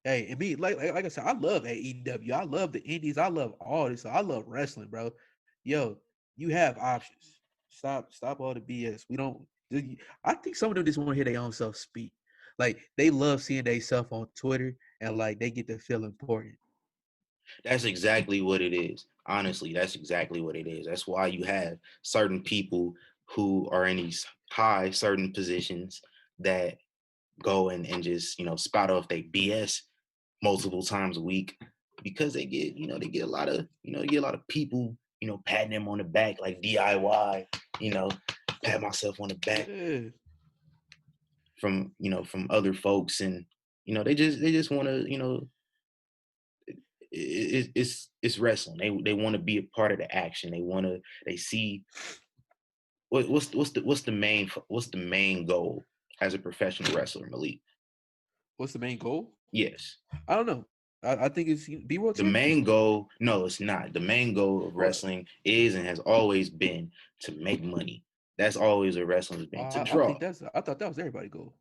Speaker 2: Hey, and me, like I said, I love AEW. I love the indies. I love all this. I love wrestling, bro. Yo, you have options. Stop all the BS. We don't. I think some of them just want to hear their own self speak. Like they love seeing themselves on Twitter and like they get to feel important.
Speaker 1: That's exactly what it is. Honestly, that's exactly what it is. That's why you have certain people who are in these high certain positions that go and just, spout off they BS multiple times a week because they get a lot of people, patting them on the back like DIY, pat myself on the back.
Speaker 2: Yeah.
Speaker 1: From other folks, and they just want to it's wrestling. They want to be a part of the action. They see what's the main goal as a professional wrestler, Malik?
Speaker 2: What's the main goal?
Speaker 1: Yes.
Speaker 2: I don't know. I think it's be world
Speaker 1: the main goal. No, it's not. The main goal of wrestling is and has always been to make money. That's always what wrestling has been, to draw.
Speaker 2: I thought that was everybody's goal.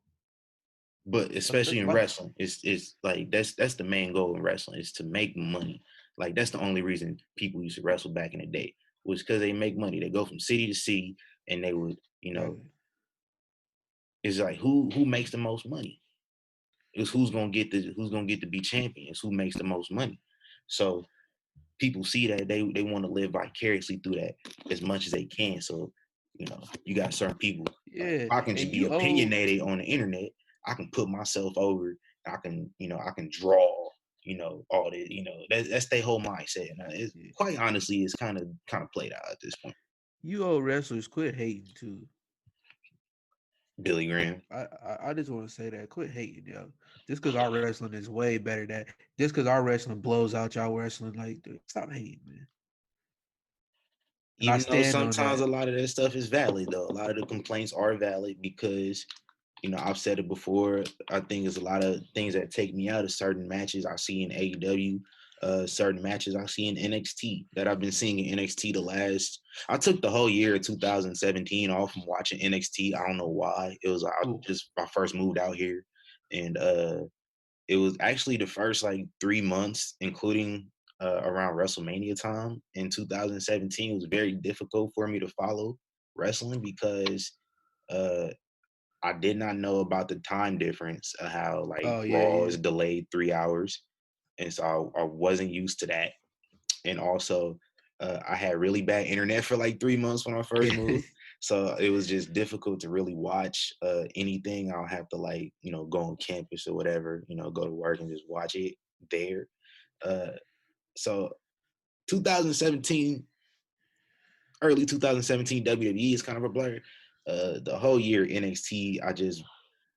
Speaker 1: But especially in wrestling, it's like that's the main goal in wrestling is to make money. Like that's the only reason people used to wrestle back in the day was because they make money. They go from city to city, and they would, it's like who makes the most money. It's who's gonna get to be champion. It's who makes the most money. So people see that they want to live vicariously through that as much as they can. So you got certain people.
Speaker 2: Yeah,
Speaker 1: I can just be opinionated on the internet. I can put myself over. I can draw. All that. That's their whole mindset. And quite honestly, it's kind of played out at this point.
Speaker 2: You old wrestlers, quit hating too.
Speaker 1: Billy Graham.
Speaker 2: I just want to say that quit hating, yo. Just because our wrestling is way better than just because our wrestling blows out y'all wrestling, like dude, stop hating, man.
Speaker 1: Even though sometimes a lot of that stuff is valid, though. A lot of the complaints are valid because, I've said it before. I think there's a lot of things that take me out of certain matches I see in AEW, certain matches I see in NXT that I've been seeing in NXT I took the whole year of 2017 off from watching NXT. I don't know why. It was I first moved out here, and it was actually the first 3 months, including around WrestleMania time in 2017. It was very difficult for me to follow wrestling because I did not know about the time difference of how Raw is delayed 3 hours. And so I wasn't used to that. And also I had really bad internet for 3 months when I first moved. So it was just difficult to really watch anything. I'll have to like, go on campus or whatever, go to work and just watch it there. So 2017, early 2017 WWE is kind of a blur. The whole year NXT, I just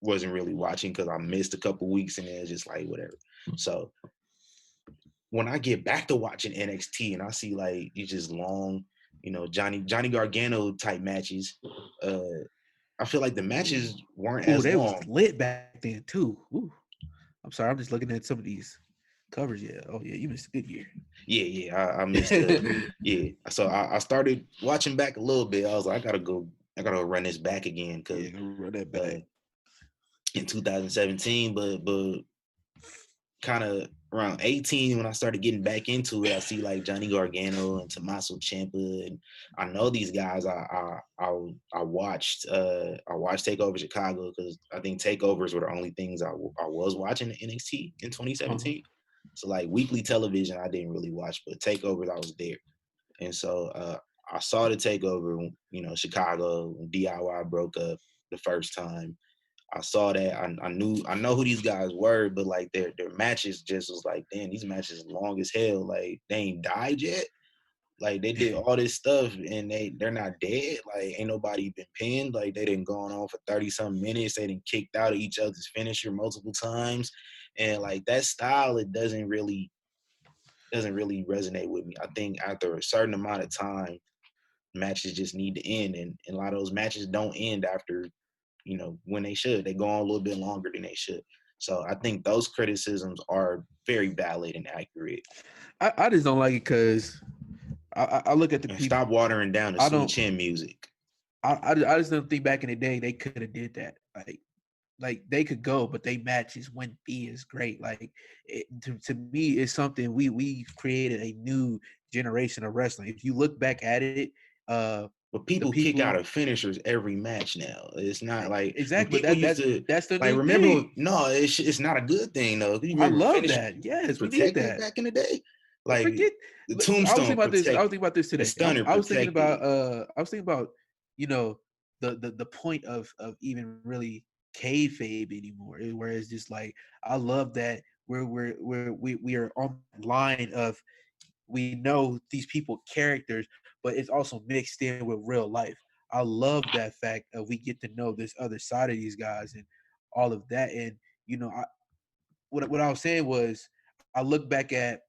Speaker 1: wasn't really watching because I missed a couple weeks and then it's just like whatever. So when I get back to watching NXT and I see like these just long, Johnny Gargano type matches, I feel like the matches weren't as
Speaker 2: they
Speaker 1: long.
Speaker 2: was lit back then too. Ooh. I'm sorry, I'm just looking at some of these covers. Yeah. Oh yeah, you missed a good year.
Speaker 1: Yeah, I missed it. Yeah. So I started watching back a little bit. I was like, I gotta run this back again because
Speaker 2: run that back.
Speaker 1: In 2017, but kind of around 18 when I started getting back into it, I see like Johnny Gargano and Tommaso Ciampa, and I know these guys. I watched Takeover Chicago because I think takeovers were the only things I was watching in NXT in 2017. Uh-huh. So like weekly television, I didn't really watch, but takeovers I was there, and so I saw the takeover. Chicago when DIY broke up the first time. I saw that. I know who these guys were, but like their matches just was like, damn, these matches long as hell. Like they ain't died yet. Like they did all this stuff and they're not dead. Like ain't nobody been pinned. Like they didn't gone on for 30-some minutes. They didn't kicked out of each other's finisher multiple times. And like that style, it doesn't really resonate with me. I think after a certain amount of time, matches just need to end. And a lot of those matches don't end after when they should. They go on a little bit longer than they should. So I think those criticisms are very valid and accurate.
Speaker 2: I just don't like it because I look at the people.
Speaker 1: Stop watering down the Sweet Chin music.
Speaker 2: I just don't think back in the day they could have did that. Like they could go, but they matches wouldn't be as great. Like to me, it's something we created a new generation of wrestling. If you look back at it,
Speaker 1: but people kick out of finishers every match now. It's not like
Speaker 2: exactly.
Speaker 1: But
Speaker 2: that's the
Speaker 1: like
Speaker 2: new
Speaker 1: remember.
Speaker 2: thing.
Speaker 1: No, it's not a good thing though.
Speaker 2: I love that. Yes, we need that
Speaker 1: back in the day. Like
Speaker 2: forget
Speaker 1: the tombstone.
Speaker 2: I was thinking about this today. I was thinking about the point of even really kayfabe anymore. Where it's just like I love that we are on the line of we know these people characters, but it's also mixed in with real life. I love that fact of we get to know this other side of these guys and all of that. And what I was saying was I look back at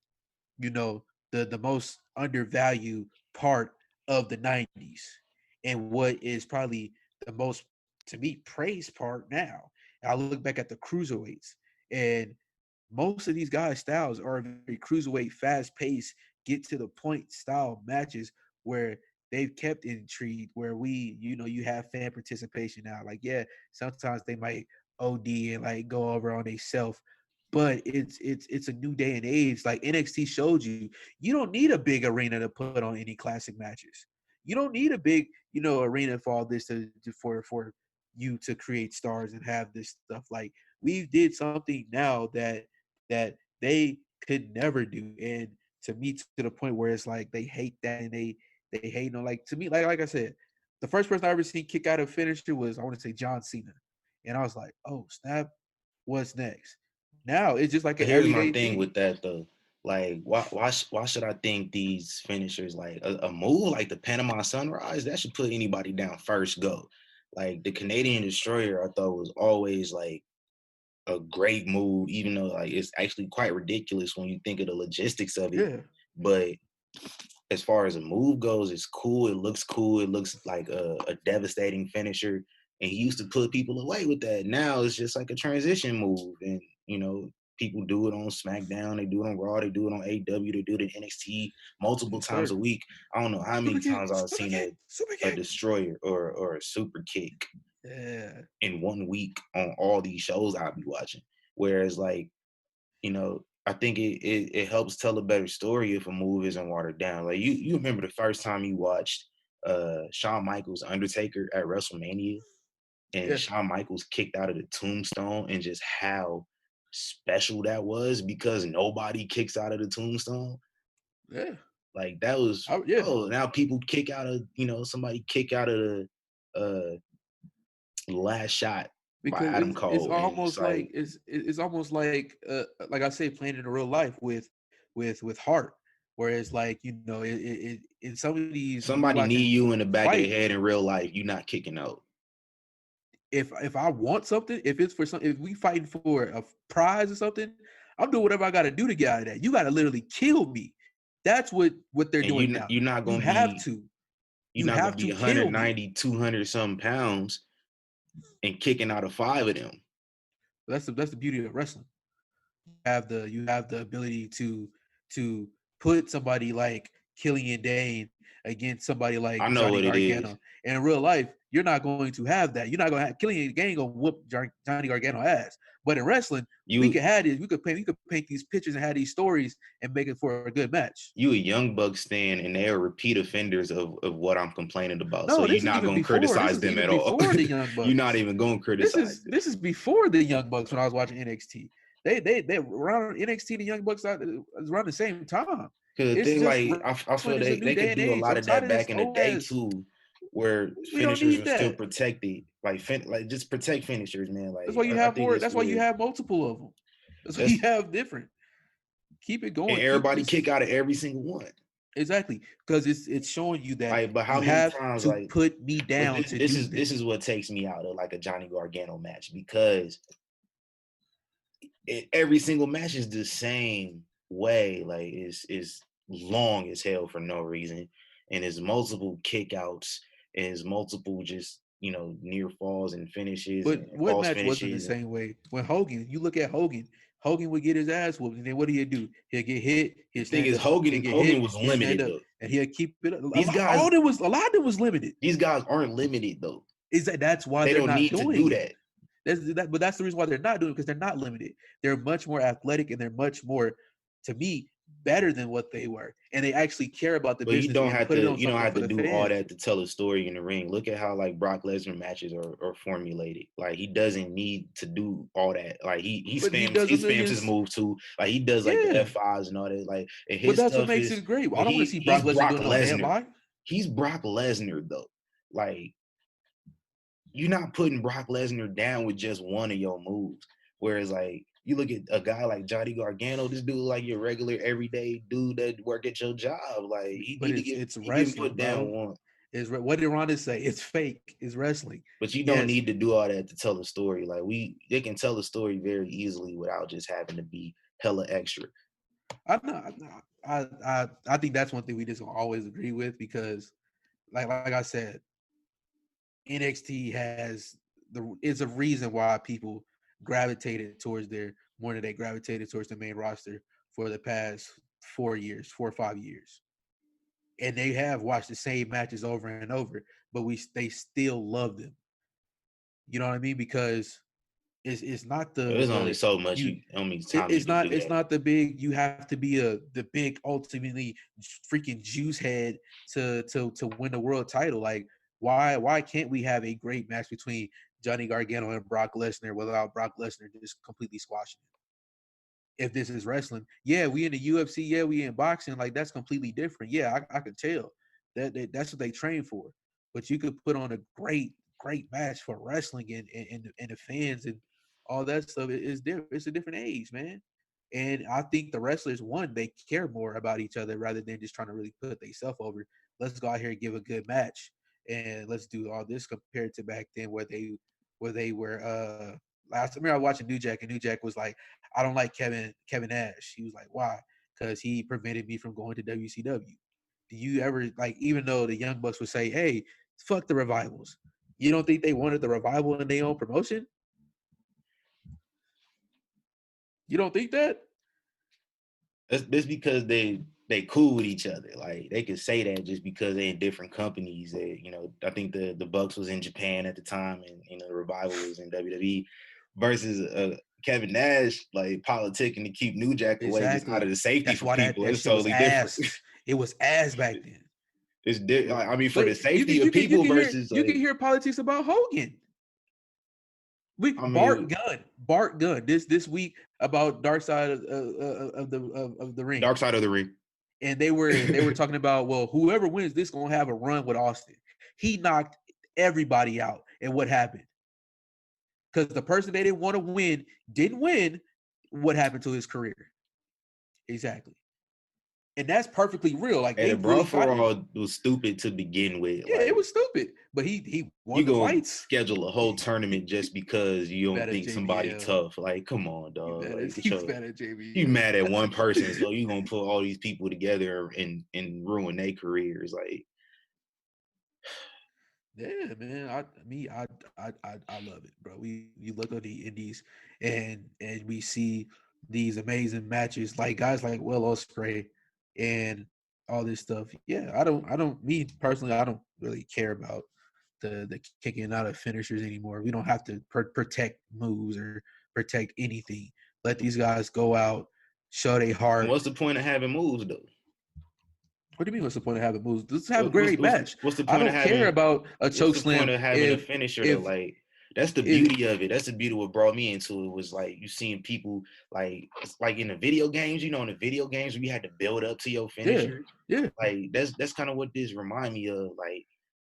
Speaker 2: the most undervalued part of the 90s and what is probably the most to me praised part now. And I look back at the cruiserweights and most of these guys' styles are very cruiserweight, fast-paced, get to the point style matches where they've kept intrigue. Where you have fan participation now. Like, yeah, sometimes they might OD and like go over on themselves, but it's a new day and age. Like NXT showed you don't need a big arena to put on any classic matches. You don't need a big arena for all this for you to create stars and have this stuff. Like we did something now that they could never do. And to me, to the point where it's like they hate that and they hate like to me, like I said, the first person I ever seen kick out of finisher was I want to say John Cena. And I was like, oh snap, what's next? Now it's just like an
Speaker 1: here's
Speaker 2: everyday
Speaker 1: my thing with that though. Like why should I think these finishers like a move like the Panama Sunrise that should put anybody down first go. Like the Canadian Destroyer I thought was always like a great move, even though like it's actually quite ridiculous when you think of the logistics of it.
Speaker 2: Yeah.
Speaker 1: But as far as a move goes, it's cool. It looks cool. It looks like a devastating finisher. And he used to put people away with that. Now it's just like a transition move. And, people do it on SmackDown. They do it on Raw. They do it on AEW. They do it in NXT multiple times a week. I don't know how many times I've seen a destroyer or a super kick in 1 week on all these shows I'll be watching. Whereas like, I think it helps tell a better story if a move isn't watered down. Like you remember the first time you watched Shawn Michaels Undertaker at WrestleMania and Shawn Michaels kicked out of the tombstone and just how special that was because nobody kicks out of the tombstone.
Speaker 2: Yeah.
Speaker 1: Like that was now people kick out of, somebody kick out of last shot
Speaker 2: because
Speaker 1: by Adam Cole.
Speaker 2: It's almost it's almost like I say, playing in real life with heart. Whereas, like, you know, in some of these,
Speaker 1: somebody need you in the back of the head in real life, you're not kicking out.
Speaker 2: If I want something, if it's for something, if we fighting for a prize or something, I'm doing whatever I got to do to get out of that. You got to literally kill me. That's what they're doing now.
Speaker 1: You're not going to be. You're not going to be 190, 200 some pounds and kicking out of 5 of them.
Speaker 2: That's the beauty of wrestling. You have the ability to put somebody like Killian Dane against somebody like Johnny Gargano. And in real life, you're not going to have that. You're not going to have Killian Dane gonna whoop Johnny Gargano ass. But in wrestling, we could paint these pictures and have these stories and make it for a good match.
Speaker 1: You a Young Bucks fan, and they are repeat offenders of what I'm complaining about. No, so you're not going to criticize them at all.
Speaker 2: Before the Young Bucks.
Speaker 1: You're not even going to criticize them.
Speaker 2: This is before the Young Bucks when I was watching NXT. They around NXT, the Young Bucks around the same time.
Speaker 1: Because I feel they could do a lot of that back in the day too, where finishers were still protected. Like just protect finishers, man. Like
Speaker 2: that's why you have more. That's why you have multiple of them. That's why you have different. Keep it going.
Speaker 1: And everybody kick out of every single one.
Speaker 2: Exactly, because it's showing you that.
Speaker 1: Like, but how many times
Speaker 2: put me down?
Speaker 1: This is what takes me out of like a Johnny Gargano match, because every single match is the same way. Like is long as hell for no reason, and it's multiple kickouts, and it's multiple just near falls and finishes.
Speaker 2: But what match wasn't the same way? When Hogan, you look at Hogan would get his ass whooped, and then what do you do? He'll get hit.
Speaker 1: The thing is, Hogan was limited though,
Speaker 2: and he'll keep it up.
Speaker 1: These guys,
Speaker 2: a lot of it was limited.
Speaker 1: These guys aren't limited though.
Speaker 2: That's why
Speaker 1: they don't need to do that.
Speaker 2: But that's the reason why they're not doing it, because they're not limited. They're much more athletic, and they're much more, to me, better than what they were, and they actually care about the business.
Speaker 1: You don't have to do all that to tell a story in the ring. Look at how like Brock Lesnar matches are formulated. Like, he doesn't need to do all that. Like he spams his move too. Like, he does like the F5s and all that. Like, and his
Speaker 2: but that's what makes it great. I don't want to see Brock Lesnar doing
Speaker 1: He's Brock Lesnar though. Like, you're not putting Brock Lesnar down with just one of your moves. Whereas, like, you look at a guy like Johnny Gargano, this dude like your regular everyday dude that work at your job. Like,
Speaker 2: it's wrestling,
Speaker 1: put down one.
Speaker 2: What did Ronda say? It's fake. It's wrestling.
Speaker 1: But you don't need to do all that to tell a story. Like, they can tell a story very easily without just having to be hella extra.
Speaker 2: I think that's one thing we just gonna always agree with, because like I said, NXT is a reason why people gravitated towards more than they gravitated towards the main roster for the past 4 or 5 years. And they have watched the same matches over and over, but they still love them. You know what I mean? Because it's not the.
Speaker 1: There's only so much.
Speaker 2: It's not the big. You have to be the big, ultimately freaking juice head to win the world title. Like, why can't we have a great match between Johnny Gargano and Brock Lesnar without Brock Lesnar just completely squashing it? If this is wrestling, yeah, we in the UFC, yeah, we in boxing, like, that's completely different. Yeah, I could tell that's what they train for. But you could put on a great match for wrestling and the fans and all that stuff. It's different. It's a different age, man. And I think the wrestlers, they care more about each other rather than just trying to really put themselves over. Let's go out here and give a good match, and let's do all this compared to back then where they were last time I was watching New Jack, and New Jack was like, I don't like Kevin Nash. He was like, why? Because he prevented me from going to WCW. Do you ever, like, even though the Young Bucks would say, hey, fuck the revivals, you don't think they wanted the revival in their own promotion? You don't think that?
Speaker 1: That's because they cool with each other. Like, they can say that just because they're in different companies. I think the Bucks was in Japan at the time, and the Revival was in WWE. Versus Kevin Nash, like, politicking to keep New Jack away just out of the safety for people. It's totally different.
Speaker 2: It was ass back then.
Speaker 1: It's different. Like, I mean, for the safety of people versus
Speaker 2: you can hear politics about Hogan. Bart Gunn this week about Dark Side of the Ring.
Speaker 1: Dark Side of the Ring.
Speaker 2: And they were talking about, well, whoever wins this gonna have a run with Austin. He knocked everybody out. And what happened? Because the person they didn't want to win didn't win. What happened to his career? Exactly. And that's perfectly real. Like,
Speaker 1: the brawl for all was stupid to begin with.
Speaker 2: Yeah, it was stupid. But he won the fights.
Speaker 1: Schedule a whole tournament just because you don't think somebody tough. Like, come on, dog. You mad at one person, so you gonna put all these people together and ruin their careers. Like,
Speaker 2: yeah, man. I love it, bro. You look at the indies and we see these amazing matches, like guys like Will Ospreay and all this stuff. Yeah, me personally, I don't really care about the kicking out of finishers anymore. We don't have to protect moves or protect anything. Let these guys go out, show their heart.
Speaker 1: What's the point of having moves, though?
Speaker 2: What do you mean? What's the point of having moves? Let's have a great match.
Speaker 1: What's the point of having?
Speaker 2: Care about a choke slam.
Speaker 1: What's the point of having a finisher? Though? Like, that's the beauty of it. That's the beauty what brought me into it. Was like you seeing people like in the video games. You know, in the video games where you had to build up to your finisher.
Speaker 2: Yeah.
Speaker 1: Like that's kind of what this remind me of. Like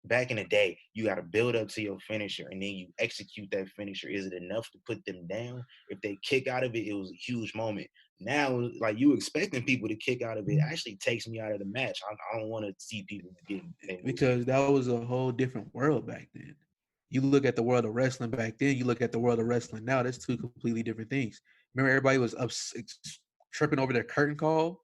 Speaker 1: back in the day, you got to build up to your finisher and then you execute that finisher. Is it enough to put them down? If they kick out of it, it was a huge moment. Now, like you expecting people to kick out of it actually takes me out of the match. I don't want to see people getting
Speaker 2: because that was a whole different world back then. You look at the world of wrestling back then, you look at the world of wrestling now, that's two completely different things. Remember everybody was tripping over their curtain call?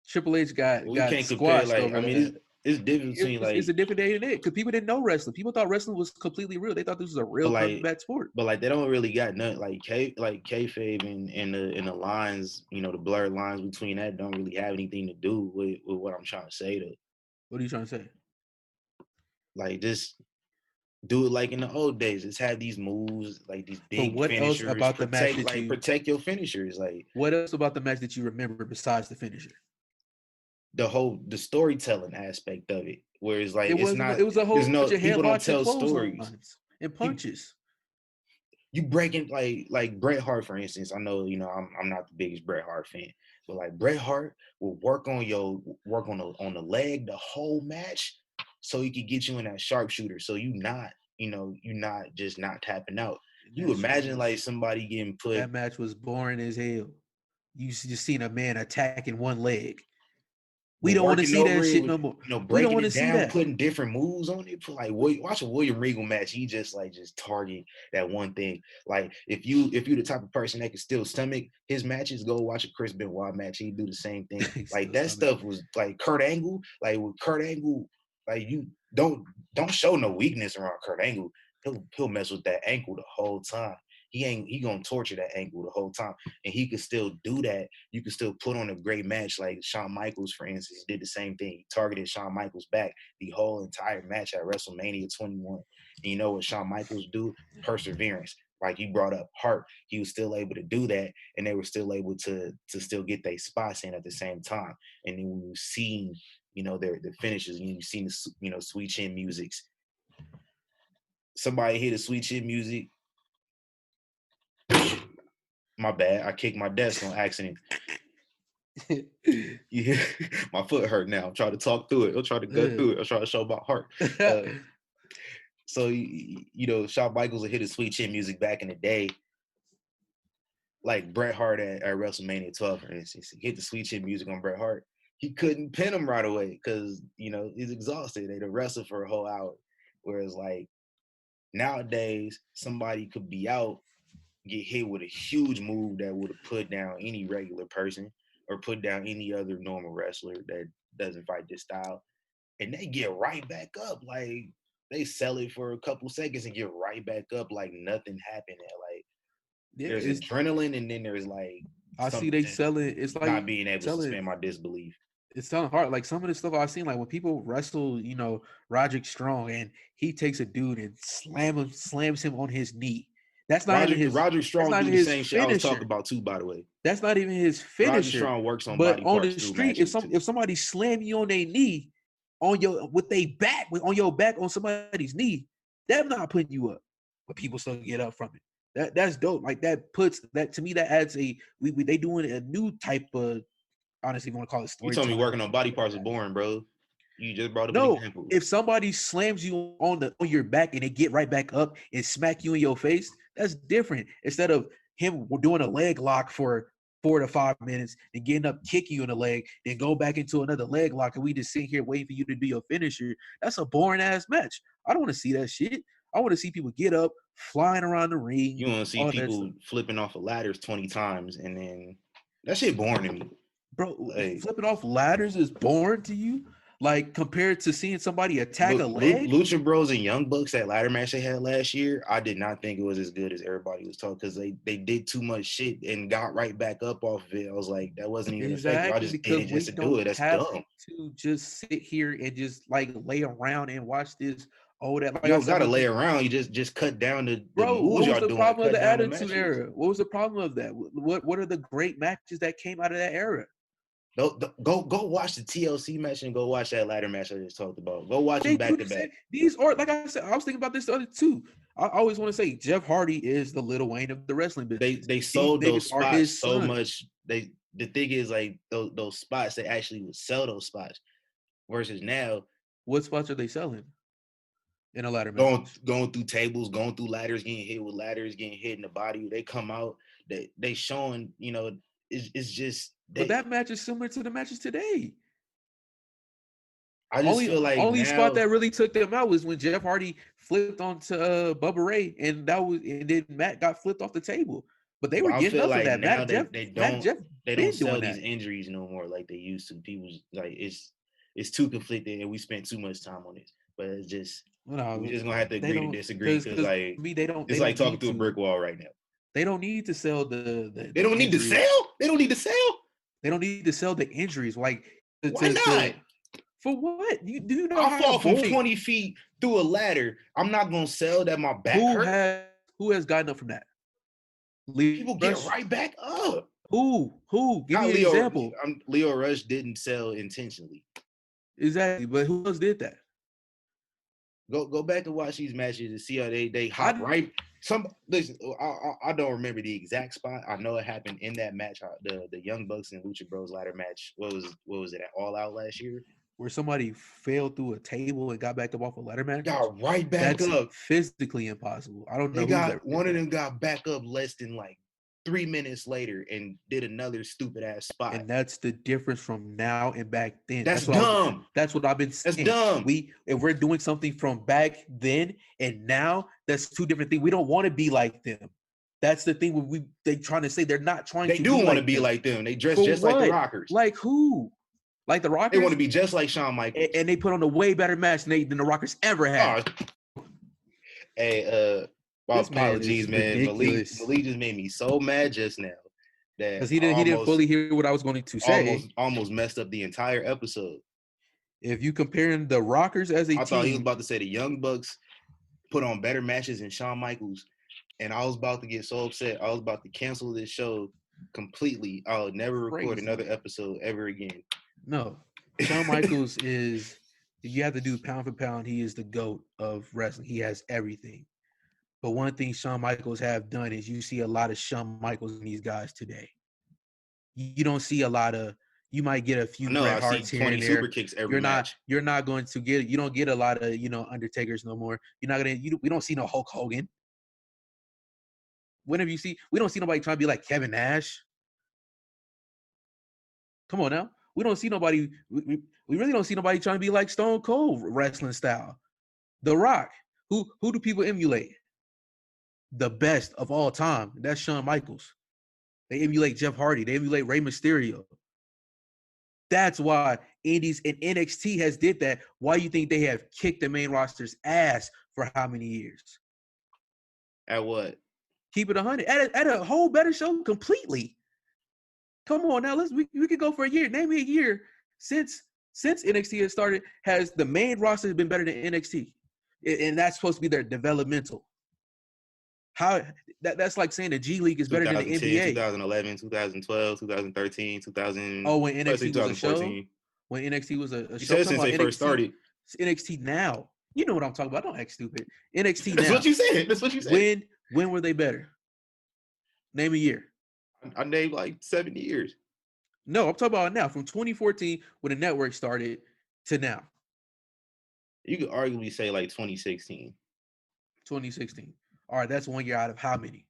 Speaker 2: Triple H got squashed over that.
Speaker 1: It's different between
Speaker 2: it's a different day than it because people didn't know wrestling. People thought wrestling was completely real. They thought this was a real combat sport.
Speaker 1: But like they don't really got nothing like kayfabe and the lines, you know, the blurred lines between that don't really have anything to do with what I'm trying to say.
Speaker 2: What are you trying to say?
Speaker 1: Like just do it like in the old days. Just have these moves, like these big
Speaker 2: what
Speaker 1: finishers.
Speaker 2: Else about the match
Speaker 1: protect your finishers. Like
Speaker 2: what else about the match that you remember besides the finisher?
Speaker 1: The storytelling aspect of it, where it's like
Speaker 2: it was a whole bunch of
Speaker 1: people don't tell stories
Speaker 2: and punches.
Speaker 1: You breaking like Bret Hart, for instance. I know, you know, I'm not the biggest Bret Hart fan, but like Bret Hart will work on the leg the whole match so he could get you in that sharpshooter. So you're not just not tapping out. You imagine like somebody getting put.
Speaker 2: That match was boring as hell. You just seen a man attacking one leg. We don't want to see that shit no more.
Speaker 1: You know, breaking it down, putting different moves on it. Like watch a William Regal match. He just target that one thing. Like if you the type of person that can still stomach his matches, go watch a Chris Benoit match. He do the same thing. Like that stuff was like Kurt Angle. Like with Kurt Angle, like you don't show no weakness around Kurt Angle. He'll mess with that ankle the whole time. He gonna torture that ankle the whole time, and he could still do that. You could still put on a great match, like Shawn Michaels, for instance, did the same thing. He targeted Shawn Michaels back the whole entire match at WrestleMania 21. And you know what Shawn Michaels do? Perseverance. Like you brought up Hart, he was still able to do that, and they were still able to still get their spots in at the same time. And then we've seen, you know, their finishes. You've seen the, you know, sweet chin musics. Somebody hit a sweet chin music. My bad. I kicked my desk on accident. Yeah, my foot hurt now. I'm trying to talk through it. I'm trying to go through it. I'm trying to show my heart. So, you know, Shawn Michaels would hit his sweet chin music back in the day. Like Bret Hart at WrestleMania 12, for instance. He hit the sweet chin music on Bret Hart. He couldn't pin him right away because, you know, he's exhausted. They'd wrestle for a whole hour. Whereas, like, nowadays, somebody could be out, get hit with a huge move that would have put down any regular person or put down any other normal wrestler that doesn't fight this style, and they get right back up. Like they sell it for a couple seconds and get right back up like nothing happened. Like there's adrenaline, and then there's like
Speaker 2: I see they sell it. It's like
Speaker 1: not being able to suspend my disbelief.
Speaker 2: It's selling hard. Like some of the stuff I've seen, like when people wrestle, you know, Roderick Strong, and he takes a dude and slams him on his knee. That's not even his.
Speaker 1: Roderick Strong do the same shit I was talking about too, by the way.
Speaker 2: That's not even his finisher.
Speaker 1: Roderick Strong works on
Speaker 2: but
Speaker 1: body
Speaker 2: on
Speaker 1: parts
Speaker 2: the street, if somebody slam you on their knee, on your back on somebody's knee, they're not putting you up, but people still get up from it. That's dope. Like that puts that to me. That adds they doing a new type of. Honestly, want to call it story.
Speaker 1: You told me working on body parts is boring, bro. You just brought up an
Speaker 2: No,
Speaker 1: example.
Speaker 2: if somebody slams you on your back and they get right back up and smack you in your face, that's different. Instead of him doing a leg lock for 4 to 5 minutes and getting up, kicking you in the leg, then go back into another leg lock, and we just sit here waiting for you to do your finisher. That's a boring ass match. I don't want to see that shit. I want to see people get up, flying around the ring.
Speaker 1: You want to see people flipping off of ladders 20 times, and then that shit boring to me.
Speaker 2: Bro, like, flipping off ladders is boring to you? Like, compared to seeing somebody attack a leg?
Speaker 1: Lucha Bros and Young Bucks, that ladder match they had last year, I did not think it was as good as everybody was talking, because they did too much shit and got right back up off of it. I was like, that wasn't even effective. I just did it just to do it. That's dumb.
Speaker 2: To just sit here and just like lay around and watch this. Oh, that like
Speaker 1: you don't gotta lay around. You just cut down the
Speaker 2: bro.
Speaker 1: Moves
Speaker 2: what was the problem of the
Speaker 1: Attitude
Speaker 2: Era? What was the problem of that? What are the great matches that came out of that era?
Speaker 1: Go watch the TLC match and go watch that ladder match I just talked about. Go watch them back to back.
Speaker 2: These are, like I said, I was thinking about this the other two. I always want to say Jeff Hardy is the Lil Wayne of the wrestling business.
Speaker 1: They sold those spots so much. The thing is, like, those spots, they actually would sell those spots. Versus now,
Speaker 2: what spots are they selling in a ladder match?
Speaker 1: Going through tables, going through ladders, getting hit with ladders, getting hit in the body. They come out, they showing, it's just.
Speaker 2: But that match is similar to the matches today.
Speaker 1: I just feel like
Speaker 2: only spot that really took them out was when Jeff Hardy flipped onto Bubba Ray, and then Matt got flipped off the table. But they were getting up for that.
Speaker 1: Now they don't sell these injuries no more like they used to. People like it's too conflicted, and we spent too much time on it. But it's just we're just gonna have to agree to disagree, because like it's like talking through a brick wall right now.
Speaker 2: They don't need to sell
Speaker 1: They don't need to sell. They don't need to sell.
Speaker 2: They don't need to sell the injuries. Like,
Speaker 1: why not?
Speaker 2: For what? Do you know
Speaker 1: I fall from 20 feet through a ladder. I'm not gonna sell that my back hurt.
Speaker 2: Who has gotten up from that?
Speaker 1: People get right back up.
Speaker 2: Who? Give me an example.
Speaker 1: Leo Rush didn't sell intentionally.
Speaker 2: Exactly, but who else did that?
Speaker 1: Go back and watch these matches and see how they hop right. Listen, I don't remember the exact spot. I know it happened in that match, the Young Bucks and Lucha Bros ladder match. What was it at All Out last year?
Speaker 2: Where somebody fell through a table and got back up off a ladder match?
Speaker 1: Got right back up.
Speaker 2: Physically impossible. I don't know.
Speaker 1: One of them got back up less than like 3 minutes later and did another stupid ass spot.
Speaker 2: And that's the difference from now and back then.
Speaker 1: That's dumb.
Speaker 2: That's what I've been saying.
Speaker 1: That's dumb.
Speaker 2: If we're doing something from back then and now, that's two different things. We don't want to be like them. That's the thing. They trying to say they're not trying to.
Speaker 1: They do want to be like them. They dress just like the Rockers.
Speaker 2: Like who? Like the Rockers?
Speaker 1: They want to be just like Shawn Michaels.
Speaker 2: And they put on a way better match than the Rockers ever had.
Speaker 1: Hey, my apologies, man. Malik just made me so mad just now that
Speaker 2: because he didn't fully hear what I was going to say.
Speaker 1: Almost messed up the entire episode.
Speaker 2: If you comparing the Rockers as a team, I
Speaker 1: thought he was about to say the Young Bucks put on better matches than Shawn Michaels, and I was about to get so upset. I was about to cancel this show completely. I'll never record another episode ever again.
Speaker 2: No, Shawn Michaels is. You have to do pound for pound. He is the GOAT of wrestling. He has everything. But one thing Shawn Michaels have done is you see a lot of Shawn Michaels in these guys today. You don't see a lot of. You might get a few Bret Harts here and there.
Speaker 1: Super kicks every match.
Speaker 2: You're not going to get. You don't get a lot of Undertakers no more. You're not gonna. We don't see no Hulk Hogan. Whenever you see, we don't see nobody trying to be like Kevin Nash. Come on now. We don't see nobody. We really don't see nobody trying to be like Stone Cold wrestling style. The Rock. Who do people emulate? The best of all time. That's Shawn Michaels. They emulate Jeff Hardy. They emulate Rey Mysterio. That's why Indies and NXT has did that. Why you think they have kicked the main roster's ass for how many years?
Speaker 1: At what?
Speaker 2: Keep it 100. At a whole better show completely. Come on now, we could go for a year. Name me a year since NXT has started. Has the main roster been better than NXT? And that's supposed to be their developmental. How that's like saying the G League is better than the NBA.
Speaker 1: 2011, 2012, 2013, 2000.
Speaker 2: Oh, when NXT was a show. When NXT was a show.
Speaker 1: You said since they first started.
Speaker 2: NXT now. You know what I'm talking about. Don't act stupid. NXT now.
Speaker 1: That's what you said. That's what you said.
Speaker 2: When were they better? Name a year.
Speaker 1: I named like 7 years.
Speaker 2: No, I'm talking about now. From 2014, when the network started, to now.
Speaker 1: You could arguably say like 2016.
Speaker 2: 2016. All right, that's 1 year out of how many?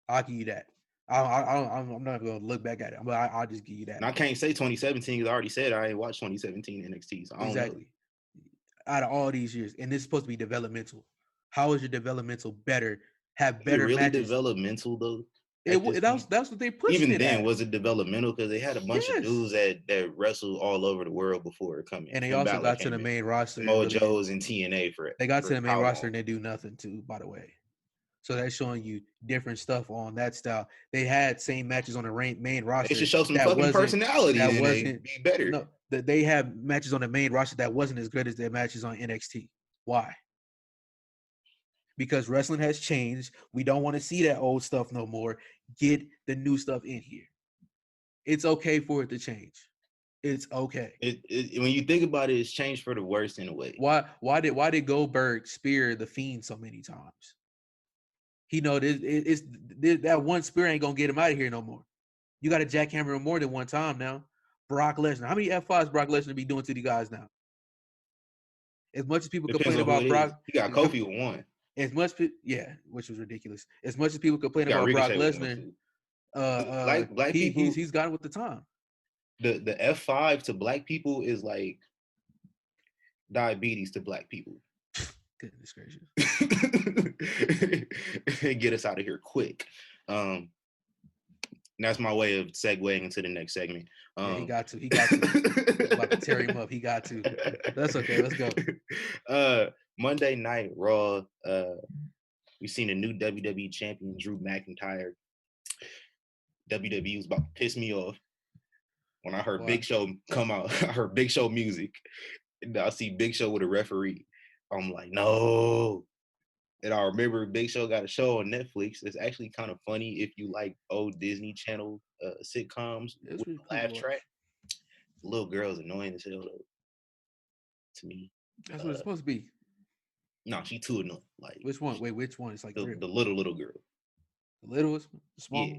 Speaker 2: I'll give you that. I'm not going to look back at it, but I'll just give you that.
Speaker 1: And I can't say 2017 because I already said I ain't watched 2017 NXT, so I don't know.
Speaker 2: Out of all these years, and this is supposed to be developmental. How is your developmental better? Have better
Speaker 1: really
Speaker 2: matches?
Speaker 1: Developmental though.
Speaker 2: That's what they pushed.
Speaker 1: Even then, was it developmental? Because they had a bunch of dudes that wrestled all over the world before coming.
Speaker 2: And they also got to the main roster.
Speaker 1: Samoa Joe's and TNA for it.
Speaker 2: They got to the main roster and they do nothing too, by the way. So that's showing you different stuff on that style. They had same matches on the main roster.
Speaker 1: They should show some fucking personality. That wasn't be better.
Speaker 2: No, they have matches on the main roster that wasn't as good as their matches on NXT. Why? Because wrestling has changed. We don't want to see that old stuff no more. Get the new stuff in here. It's okay for it to change. It's okay.
Speaker 1: When you think about it, it's changed for the worse in a way.
Speaker 2: Why did Goldberg spear the Fiend so many times? He know that one spear ain't gonna get him out of here no more. You got to jackhammer him more than one time now. Brock Lesnar. How many F5s Brock Lesnar be doing to these guys now? As much as people complain about Brock,
Speaker 1: he got Kofi with one.
Speaker 2: As much, which was ridiculous. As much as people complain about Brock Lesnar,
Speaker 1: black people,
Speaker 2: he's gotten with the time.
Speaker 1: The F5 to black people is like diabetes to black people.
Speaker 2: Goodness gracious.
Speaker 1: Get us out of here quick. That's my way of segueing into the next segment.
Speaker 2: He got to. About to tear him up. He got to. That's okay. Let's go.
Speaker 1: Monday Night Raw. We've seen a new WWE champion, Drew McIntyre. WWE was about to piss me off when I heard Big Show come out. I heard Big Show music. And I see Big Show with a referee. I'm like, no. And I remember Big Show got a show on Netflix. It's actually kind of funny if you like old Disney Channel sitcoms with the laugh track. The little girl's annoying as hell though. To me.
Speaker 2: That's what it's supposed to be.
Speaker 1: No, she too annoying. Like
Speaker 2: which one? Wait, which one? It's like
Speaker 1: the little girl.
Speaker 2: The littlest, the small.
Speaker 1: Yeah.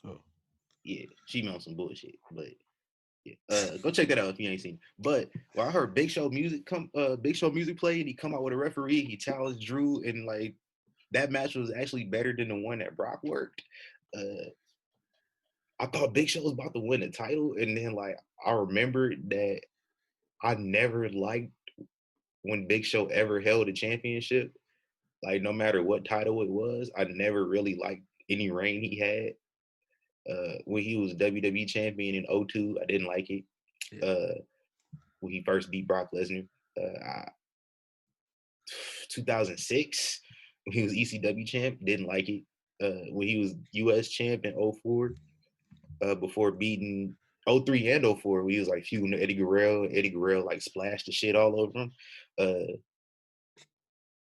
Speaker 1: Oh. Yeah, she on some bullshit, but yeah. Go check that out if you ain't seen it. But when I heard Big Show music play, and he come out with a referee, he challenged Drew, and like that match was actually better than the one that Brock worked. I thought Big Show was about to win the title, and then like I remembered that I never liked when Big Show ever held a championship. Like no matter what title it was, I never really liked any reign he had. When he was WWE champion in 2002, I didn't like it. When he first beat Brock Lesnar. 2006, when he was ECW champ, didn't like it. When he was US champ in 2004, before beating 2003 and 2004, when he was like feuding Eddie Guerrero. Eddie Guerrero like splashed the shit all over him.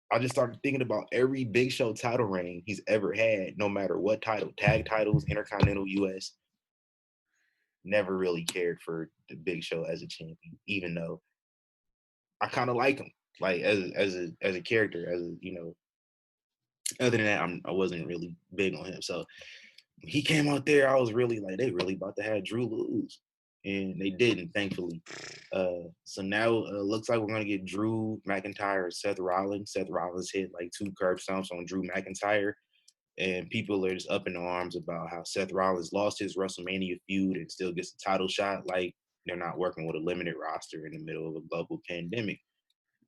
Speaker 1: I just started thinking about every Big Show title reign he's ever had, no matter what title, tag titles, Intercontinental, US. Never really cared for the Big Show as a champion, even though I kind of like him, like as a character, Other than that, I wasn't really big on him. So he came out there, I was really like, they really about to have Drew lose. And they didn't, thankfully. So now looks like we're going to get Drew McIntyre or Seth Rollins. Seth Rollins hit like 2 curb stomps on Drew McIntyre. And people are just up in arms about how Seth Rollins lost his WrestleMania feud and still gets a title shot. Like they're not working with a limited roster in the middle of a global pandemic.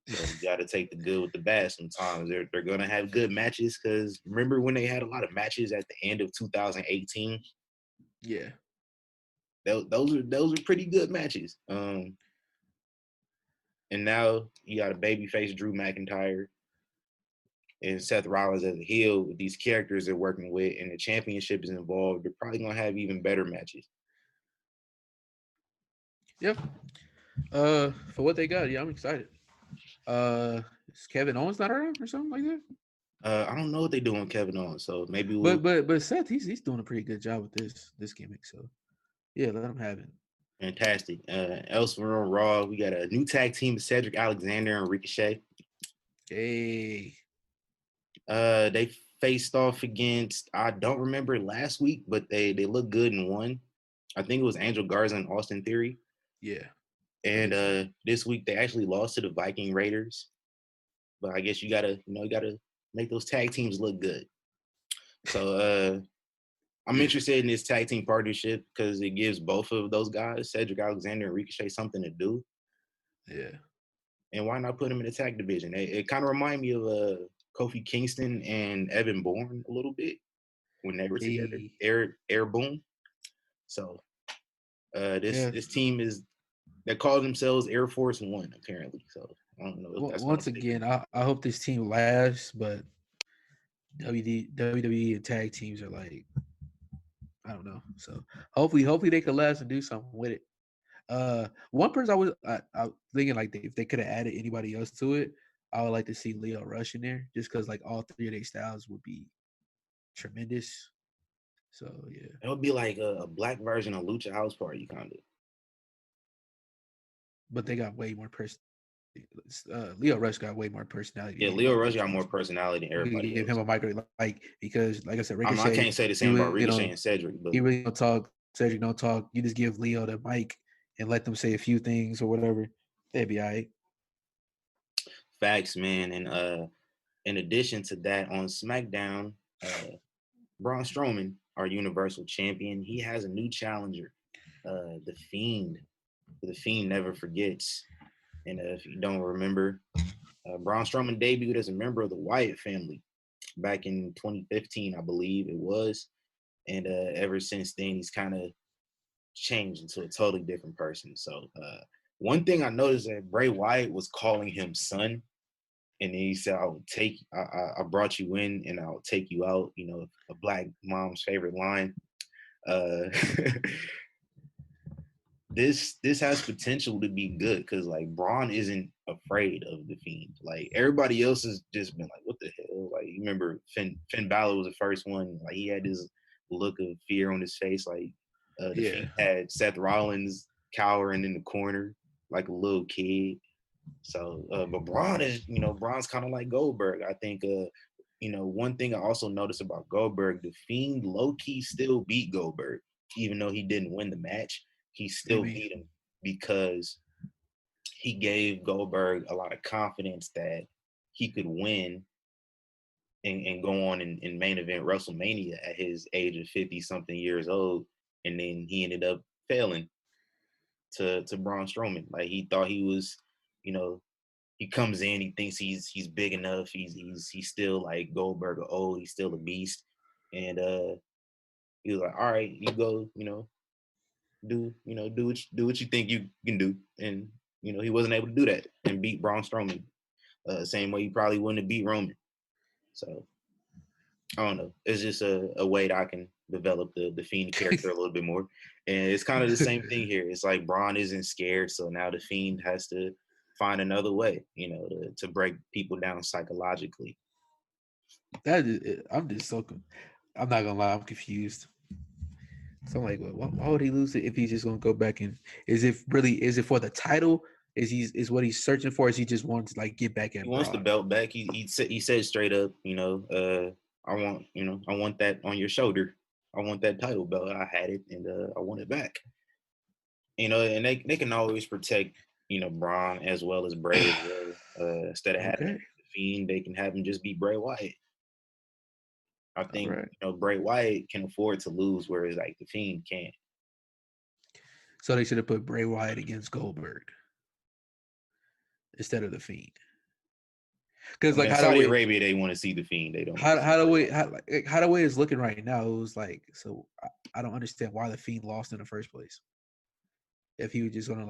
Speaker 1: So you got to take the good with the bad sometimes. They're going to have good matches because remember when they had a lot of matches at the end of 2018?
Speaker 2: Yeah.
Speaker 1: Those are pretty good matches. And now you got a babyface Drew McIntyre and Seth Rollins as a heel with these characters they're working with, and the championship is involved. They're probably gonna have even better matches.
Speaker 2: Yep. For what they got, yeah, I'm excited. Is Kevin Owens not around or something like that?
Speaker 1: I don't know what they do on Kevin Owens, so maybe
Speaker 2: but Seth, he's doing a pretty good job with this gimmick. So yeah, let him have it.
Speaker 1: Fantastic. Elsewhere on Raw, we got a new tag team with Cedric Alexander and Ricochet.
Speaker 2: Hey.
Speaker 1: They faced off against, I don't remember last week, but they looked good and won. I think it was Angel Garza and Austin Theory.
Speaker 2: Yeah.
Speaker 1: And this week they actually lost to the Viking Raiders. but I guess you gotta make those tag teams look good. So I'm interested in this tag team partnership because it gives both of those guys, Cedric Alexander and Ricochet, something to do.
Speaker 2: Yeah.
Speaker 1: And why not put them in the tag division? It kind of reminded me of Kofi Kingston and Evan Bourne a little bit when they were together. Air Boom. So this team they call themselves Air Force One apparently. So I don't know if that's
Speaker 2: once again. I hope this team lasts, but WWE and tag teams are like, I don't know. So hopefully they could last and do something with it. One person I was thinking like if they could have added anybody else to it, I would like to see Leo Rush in there just because like all three of their styles would be tremendous. So yeah,
Speaker 1: it would be like a black version of Lucha House Party kind of.
Speaker 2: But they got way more person. Leo Rush got way more personality.
Speaker 1: Yeah, Leo Rush got more personality than everybody
Speaker 2: give
Speaker 1: else.
Speaker 2: him a micro because like I said,
Speaker 1: Ricochet. I can't say the same about Ricochet and Cedric, but
Speaker 2: he really don't talk. Cedric don't talk. You just give Leo the mic and let them say a few things or whatever. They'd be all right.
Speaker 1: Facts, man. And in addition to that, on SmackDown, Braun Strowman, our Universal Champion, he has a new challenger, The Fiend. The Fiend never forgets. And if you don't remember, Braun Strowman debuted as a member of the Wyatt family back in 2015, I believe it was. And ever since then, he's kind of changed into a totally different person. So one thing I noticed that Bray Wyatt was calling him son. And then he said, I brought you in and I'll take you out, a black mom's favorite line. This has potential to be good because like Braun isn't afraid of the Fiend. Like everybody else has just been like, what the hell? Like you remember Finn Balor was the first one. Like he had this look of fear on his face. Like the Fiend had Seth Rollins cowering in the corner like a little kid. So, but Braun is, Braun's kind of like Goldberg. I think, one thing I also noticed about Goldberg, the Fiend low-key still beat Goldberg, even though he didn't win the match. He still beat him because he gave Goldberg a lot of confidence that he could win and go on in main event WrestleMania at his age of 50-something years old. And then he ended up failing to Braun Strowman. Like he thought he was, he comes in, he thinks he's big enough. He's still like Goldberg old. He's still a beast, and he was like, all right, you go, do what you think you can do, and he wasn't able to do that and beat Braun Strowman. Same way he probably wouldn't have beat Roman. So I don't know. It's just a way that I can develop the Fiend character a little bit more, and it's kind of the same thing here. It's like Braun isn't scared, so now the Fiend has to find another way, to break people down psychologically.
Speaker 2: I'm just so. I'm not gonna lie, I'm confused. So I'm like, why would he lose it if he's just gonna go back and is it for the title? Is what he's searching for? Is he just wants to like get back at?
Speaker 1: He wants the belt back. He said straight up, I want that on your shoulder. I want that title belt. I had it and I want it back. And they can always protect, Braun as well as Bray as well. Instead of having the Fiend, they can have him just beat Bray Wyatt. I think Bray Wyatt can afford to lose, whereas like the Fiend can't.
Speaker 2: So they should have put Bray Wyatt against Goldberg instead of the Fiend. Because like
Speaker 1: Saudi Arabia, they want to see the Fiend. They don't.
Speaker 2: How the way is looking right now, it was like, so I don't understand why the Fiend lost in the first place. If he was just gonna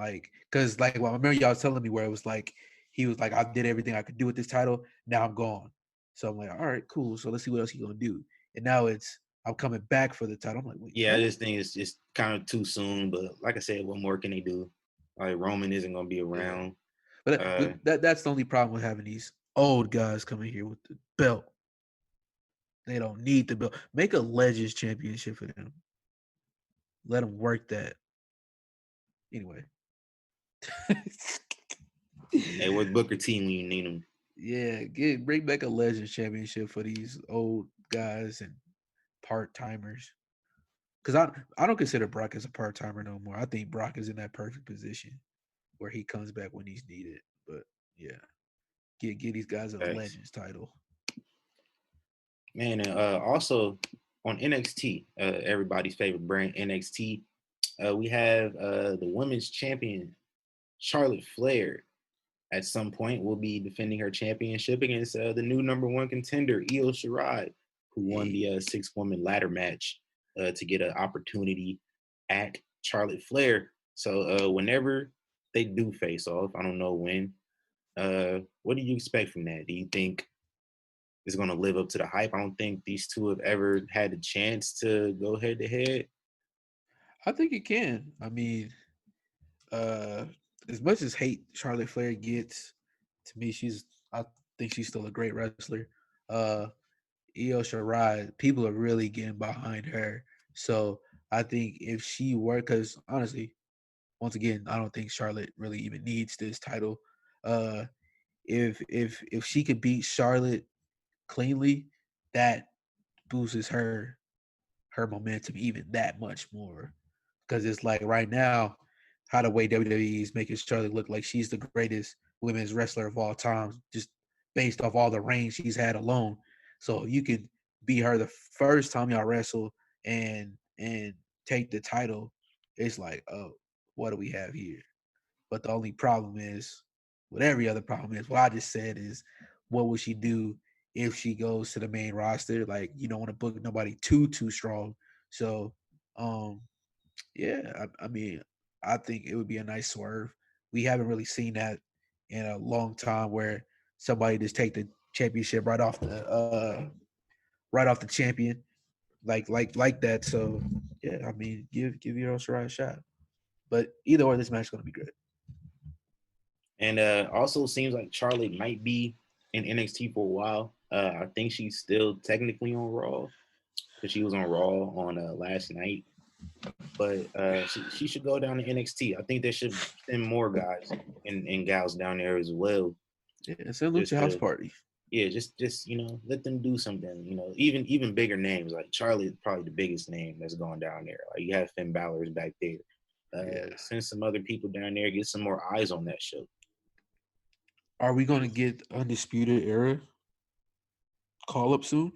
Speaker 2: because I remember y'all telling me where it was like he was like, I did everything I could do with this title. Now I'm gone. So I'm like, all right, cool. So let's see what else he's gonna do. And now I'm coming back for the title. I'm like, wait,
Speaker 1: yeah, this thing is just kind of too soon. But like I said, what more can they do? Like Roman isn't gonna be around.
Speaker 2: Yeah. But that's the only problem with having these old guys coming here with the belt. They don't need the belt. Make a Legends Championship for them. Let them work that. Anyway.
Speaker 1: Hey, where's Booker T when you need him?
Speaker 2: Yeah, bring back a Legends Championship for these old guys and part-timers. Because I don't consider Brock as a part-timer no more. I think Brock is in that perfect position where he comes back when he's needed. But yeah. Get these guys a Legends title.
Speaker 1: Man, and also on NXT, everybody's favorite brand, NXT, we have the women's champion, Charlotte Flair. At some point, will be defending her championship against the new number one contender, Io Shirai, who won the 6-woman ladder match to get an opportunity at Charlotte Flair. So whenever they do face off, I don't know when, what do you expect from that? Do you think it's going to live up to the hype? I don't think these two have ever had the chance to go head to head.
Speaker 2: I think it can. I mean, as much as hate Charlotte Flair gets, to me, I think she's still a great wrestler. Io Shirai, people are really getting behind her. So I think if she were, because honestly, once again, I don't think Charlotte really even needs this title. If she could beat Charlotte cleanly, that boosts her momentum even that much more. Because it's like right now, how the way WWE is making Charlotte look like she's the greatest women's wrestler of all time, just based off all the reigns she's had alone. So you could beat her the first time y'all wrestle and take the title. It's like, oh, what do we have here? But the only problem is, what every other problem is, what I just said is, what will she do if she goes to the main roster? Like, you don't want to book nobody too strong. So, yeah, I mean, I think it would be a nice swerve. We haven't really seen that in a long time, where somebody just take the championship right off the champion, like that. So yeah, I mean, give your Shirai a shot. But either way, this match is gonna be great.
Speaker 1: And also seems like Charlotte might be in NXT for a while. I think she's still technically on Raw because she was on Raw on last night. But she should go down to NXT. I think they should send more guys and gals down there as well.
Speaker 2: Yeah, send Lucha House Party.
Speaker 1: Yeah, just let them do something. Even bigger names like Charlotte, probably the biggest name that's going down there. Like you have Finn Balor's back there. Send some other people down there, get some more eyes on that show.
Speaker 2: Are we going to get Undisputed Era call up soon?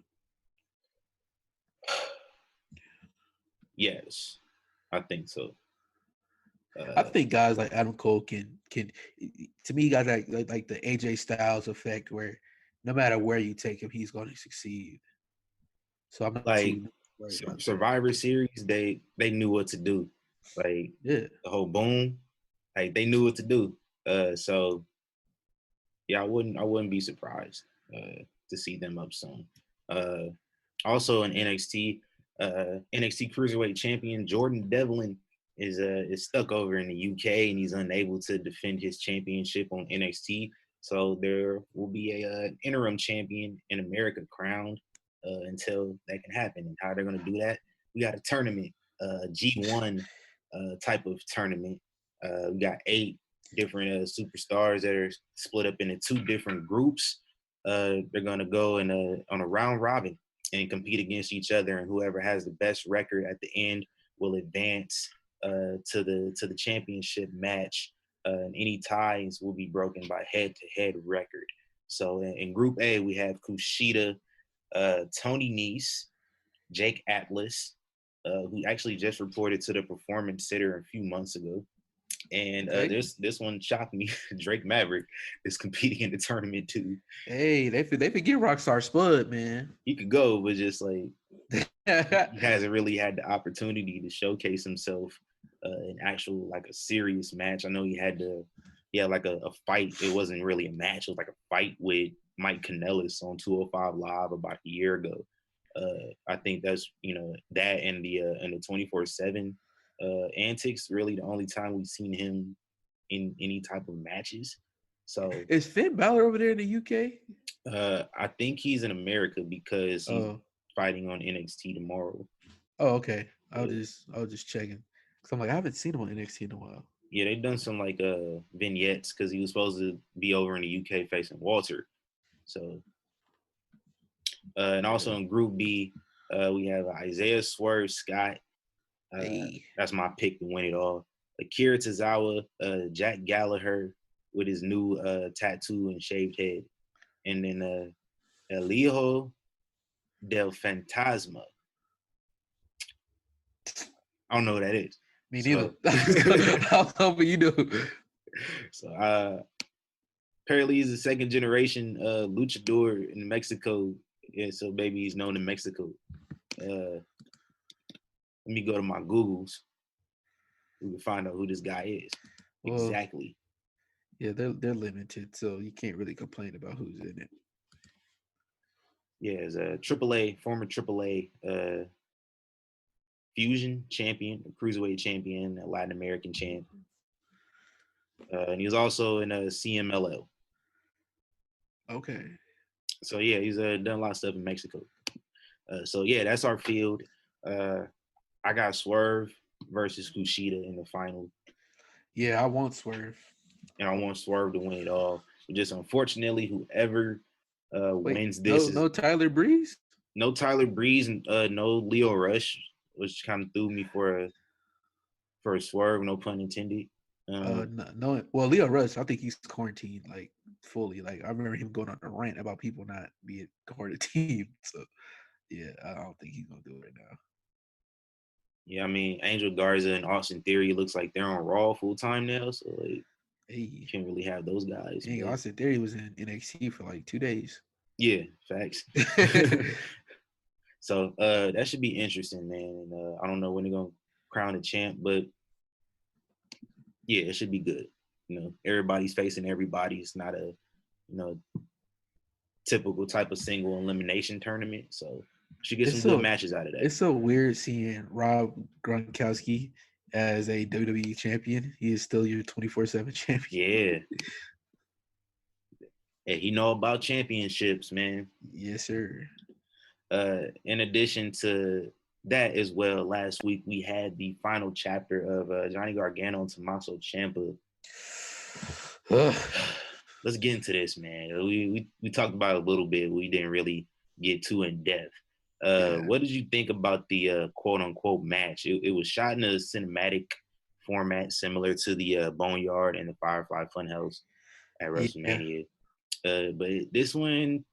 Speaker 1: Yes, I think so.
Speaker 2: I think guys like Adam Cole can to me, guys like the AJ Styles effect, where no matter where you take him, he's going to succeed. So I'm not
Speaker 1: like Survivor Series. They knew what to do. Like the whole boom, like they knew what to do. So yeah, I wouldn't be surprised to see them up soon. Also in NXT, NXT Cruiserweight Champion Jordan Devlin is stuck over in the UK and he's unable to defend his championship on NXT. So there will be a interim champion in America crowned until that can happen. And how they're going to do that? We got a tournament, G1 type of tournament. We got 8 different superstars that are split up into 2 different groups. They're going to go on a round robin and compete against each other, and whoever has the best record at the end will advance to the championship match. And any ties will be broken by head-to-head record. So in Group A, we have Kushida, Tony Nese, Jake Atlas, who actually just reported to the Performance Center a few months ago. And this one shocked me. Drake Maverick is competing in the tournament too.
Speaker 2: Hey, they forget Rockstar Spud, man.
Speaker 1: He could go, but just like he hasn't really had the opportunity to showcase himself in actual like a serious match. I know he had like a fight. It wasn't really a match. It was like a fight with Mike Kanellis on 205 Live about a year ago. I think that's that and the 24/7 antics really the only time we've seen him in any type of matches. So
Speaker 2: is Finn Balor over there in the UK?
Speaker 1: I think he's in America because he's fighting on NXT tomorrow.
Speaker 2: Oh, okay. I was just checking because I'm like, I haven't seen him on NXT in a while.
Speaker 1: Yeah, they've done some like vignettes because he was supposed to be over in the UK facing Walter. So and also in Group B, we have Isaiah Swerve Scott. That's my pick to win it all. Akira Tozawa, Jack Gallagher with his new tattoo and shaved head. and then Elijo del Fantasma. I don't know what that is.
Speaker 2: Me neither. I don't know, but you do.
Speaker 1: So apparently he's a second generation luchador in Mexico. Yeah, so maybe he's known in Mexico. Let me go to my Googles. We can find out who this guy is. Well, exactly.
Speaker 2: Yeah, they're limited, so you can't really complain about who's in it.
Speaker 1: Yeah, as a former AAA Fusion champion, cruiserweight champion, a Latin American champ. And he was also in a CMLL.
Speaker 2: Okay.
Speaker 1: So yeah, he's done a lot of stuff in Mexico. So yeah, that's our field. I got Swerve versus Kushida in the final.
Speaker 2: Yeah, I want Swerve.
Speaker 1: And I want Swerve to win it all. But just unfortunately, whoever wins this
Speaker 2: no Tyler Breeze?
Speaker 1: No Tyler Breeze and no Leo Rush, which kind of threw me for a swerve, no pun intended.
Speaker 2: No. Well, Leo Rush, I think he's quarantined like fully. Like I remember him going on a rant about people not being quarantined. So yeah, I don't think he's gonna do it right now.
Speaker 1: Yeah, I mean Angel Garza and Austin Theory looks like they're on Raw full time now, so like you can't really have those guys.
Speaker 2: Hey, Austin Theory was in NXT for like 2 days.
Speaker 1: Yeah, facts. So that should be interesting, man. And I don't know when they're gonna crown the champ, but yeah, it should be good. You know, everybody's facing everybody. It's not a typical type of single elimination tournament. So should get some good matches out of that.
Speaker 2: It's so weird seeing Rob Gronkowski as a WWE champion. He is still your 24/7 champion.
Speaker 1: Yeah. Yeah, he know about championships, man.
Speaker 2: Yes, sir.
Speaker 1: In addition to that as well, last week we had the final chapter of Johnny Gargano and Tommaso Ciampa. Let's get into this, man. We talked about it a little bit. We didn't really get too in depth. What did you think about the quote unquote match? It was shot in a cinematic format similar to the Boneyard and the Firefly Funhouse at WrestleMania. But this one,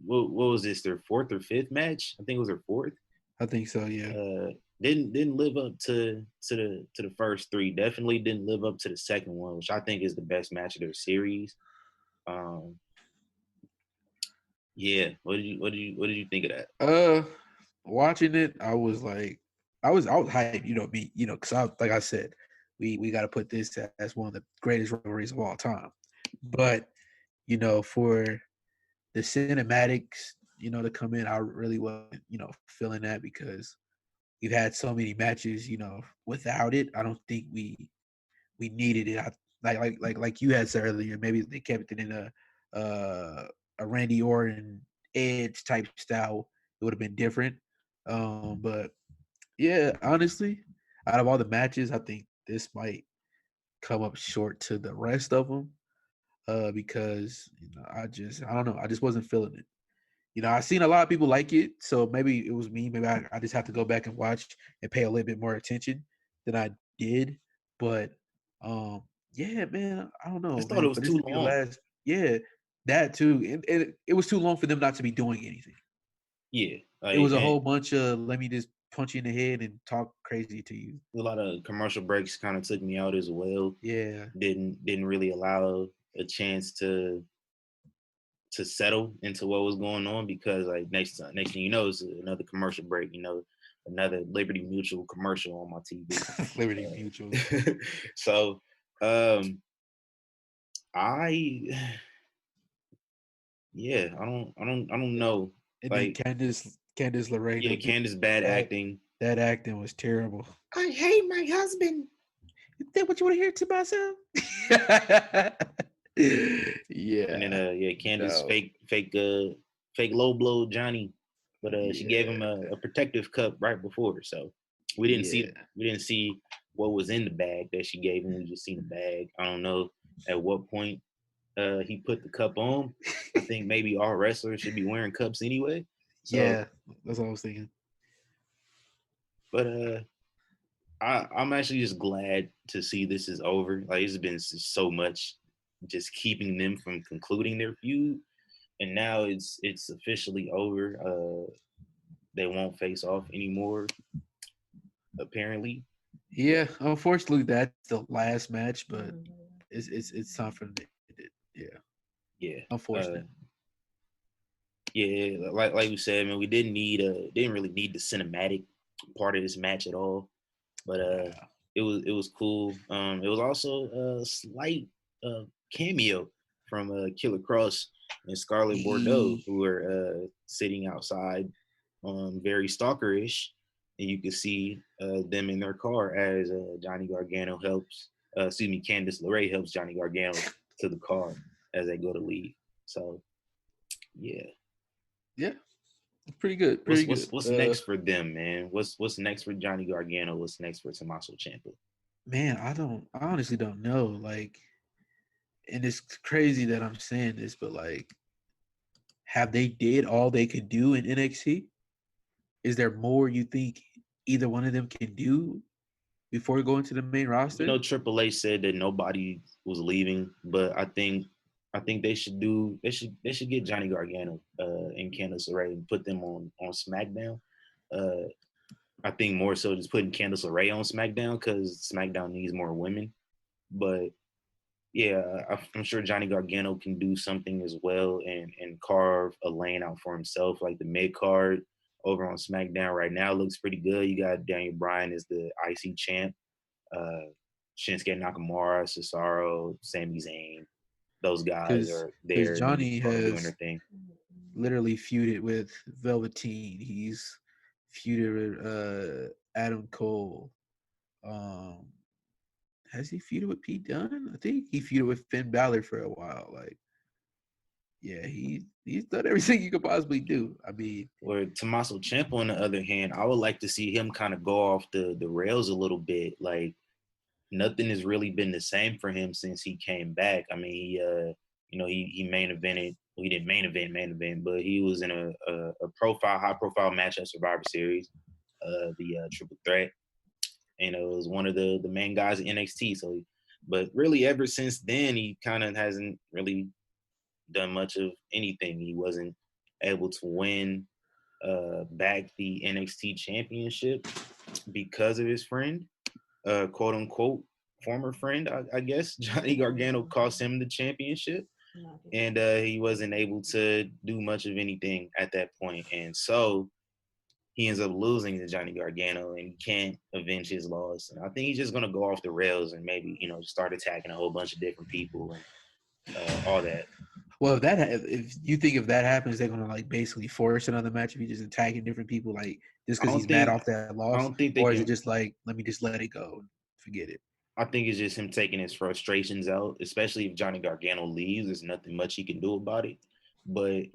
Speaker 1: what was this? Their fourth or fifth match? I think it was their fourth.
Speaker 2: I think so. Yeah.
Speaker 1: Didn't live up to the first three. Definitely didn't live up to the second one, which I think is the best match of their series. Yeah. What did you think of
Speaker 2: that? Watching it, I was hyped. Because like I said, we got to put this as one of the greatest rivalries of all time. But for the cinematics, to come in, I really wasn't, feeling that because we've had so many matches, without it. I don't think we needed it. Like you had said earlier, maybe they kept it in a Randy Orton Edge type style. It would have been different. But yeah, honestly, out of all the matches, I think this might come up short to the rest of them. Because I don't know. I just wasn't feeling it. I've seen a lot of people like it, so maybe it was me. Maybe I just have to go back and watch and pay a little bit more attention than I did. But yeah, man, I don't know.
Speaker 1: I thought it was too long.
Speaker 2: Yeah, that too. And it was too long for them not to be doing anything.
Speaker 1: Yeah,
Speaker 2: it was a whole bunch of let me just punch you in the head and talk crazy to you.
Speaker 1: A lot of commercial breaks kind of took me out as well.
Speaker 2: Yeah,
Speaker 1: didn't really allow a chance to settle into what was going on because like next thing you know is another commercial break. Another Liberty Mutual commercial on my TV.
Speaker 2: Liberty Mutual.
Speaker 1: So, I don't know.
Speaker 2: And like Candice LeRae.
Speaker 1: Yeah, Candice bad acting.
Speaker 2: That acting was terrible.
Speaker 1: I hate my husband.
Speaker 2: Is that what you want to hear to myself? Yeah.
Speaker 1: And then Candice fake low blow Johnny, but she gave him a protective cup right before, so we didn't see what was in the bag that she gave him. We just seen the bag. I don't know at what point he put the cup on. I think maybe all wrestlers should be wearing cups anyway. So,
Speaker 2: yeah, that's what I was thinking.
Speaker 1: But I'm actually just glad to see this is over. Like it's been so much just keeping them from concluding their feud. and now it's officially over. They won't face off anymore, apparently.
Speaker 2: Yeah, unfortunately, that's the last match, but it's time for them to end it. Yeah,
Speaker 1: Yeah.
Speaker 2: unfortunate.
Speaker 1: Yeah, like we said, man, we didn't really need the cinematic part of this match at all. But it was cool. It was also a slight cameo from Killer Cross and Scarlett Bordeaux, who were sitting outside, very stalkerish, and you could see them in their car as Johnny Gargano Candice LeRae helps Johnny Gargano to the car as they go to leave. So, yeah.
Speaker 2: Yeah, pretty good. Pretty good.
Speaker 1: What's next for them, man? What's next for Johnny Gargano? What's next for Tommaso Ciampa?
Speaker 2: Man, I honestly don't know. Like, and it's crazy that I'm saying this, but like, have they did all they could do in NXT? Is there more you think either one of them can do before going to the main roster?
Speaker 1: Triple H said that nobody was leaving, but I think they should get Johnny Gargano and Candice LeRae and put them on SmackDown. I think more so just putting Candice LeRae on SmackDown because SmackDown needs more women. But yeah, I'm sure Johnny Gargano can do something as well and carve a lane out for himself. Like the mid card over on SmackDown right now looks pretty good. You got Daniel Bryan as the IC champ, Shinsuke Nakamura, Cesaro, Sami Zayn. Those guys are there.
Speaker 2: Because Johnny
Speaker 1: doing
Speaker 2: has
Speaker 1: their thing.
Speaker 2: Literally feuded with Velveteen. He's feuded with Adam Cole. Has he feuded with Pete Dunne? I think he feuded with Finn Balor for a while. Like, yeah, he's done everything you could possibly do. I mean,
Speaker 1: or Tommaso Ciampa, on the other hand, I would like to see him kind of go off the rails a little bit. Like, nothing has really been the same for him since he came back. I mean, he main evented. Well, he didn't main event, but he was in a high profile match at Survivor Series, the Triple Threat, and it was one of the main guys in NXT. So, but really, ever since then, he kind of hasn't really done much of anything. He wasn't able to win back the NXT championship because of his friend, quote unquote, former friend, I guess. Johnny Gargano cost him the championship, and he wasn't able to do much of anything at that point. And so he ends up losing to Johnny Gargano, and he can't avenge his loss. And I think he's just gonna go off the rails and maybe start attacking a whole bunch of different people and all that.
Speaker 2: Well, if you think if that happens, they're gonna like basically force another match if he's just attacking different people, like just because he's mad off that loss.
Speaker 1: I don't think they
Speaker 2: or
Speaker 1: can,
Speaker 2: is it just like let me just let it go and forget it?
Speaker 1: I think it's just him taking his frustrations out, especially if Johnny Gargano leaves. There's nothing much he can do about it. But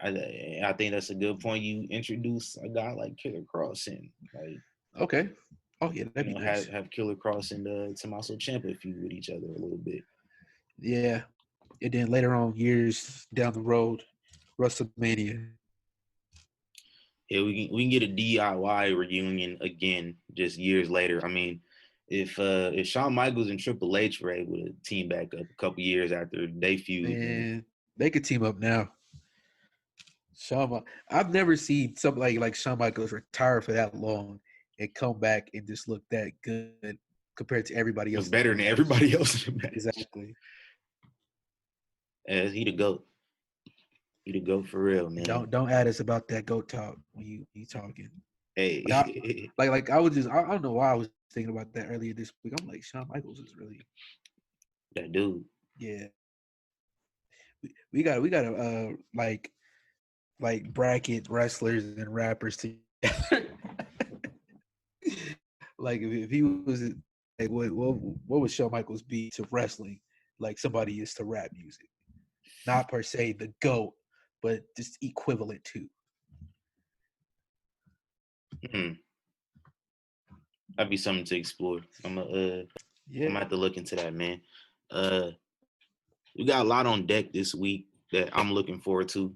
Speaker 1: I think that's a good point. You introduce a guy like Killer Cross in, like,
Speaker 2: okay. Oh yeah, that'd be nice.
Speaker 1: Have Killer Cross and Tommaso Ciampa feud with each other a little bit.
Speaker 2: Yeah, and then later on, years down the road, WrestleMania.
Speaker 1: Yeah, we can get a DIY reunion again just years later. I mean, if Shawn Michaels and Triple H were able to team back up a couple years after they feud,
Speaker 2: man, they could team up now. I've never seen something like Shawn Michaels retire for that long and come back and just look that good compared to everybody else.
Speaker 1: Was better than everybody else in the match.
Speaker 2: Exactly.
Speaker 1: He the GOAT. He the GOAT for real, man.
Speaker 2: Don't add us about that GOAT talk when you talking.
Speaker 1: Hey,
Speaker 2: like I was just I don't know why I was thinking about that earlier this week. I'm like, Shawn Michaels is really
Speaker 1: that dude.
Speaker 2: Yeah. We got like bracket wrestlers and rappers together. Like if he was like what would Shawn Michaels be to wrestling? Like somebody is to rap music. Not per se the GOAT, but just equivalent to.
Speaker 1: That'd be something to explore. I'm gonna have to look into that, man. We got a lot on deck this week that I'm looking forward to.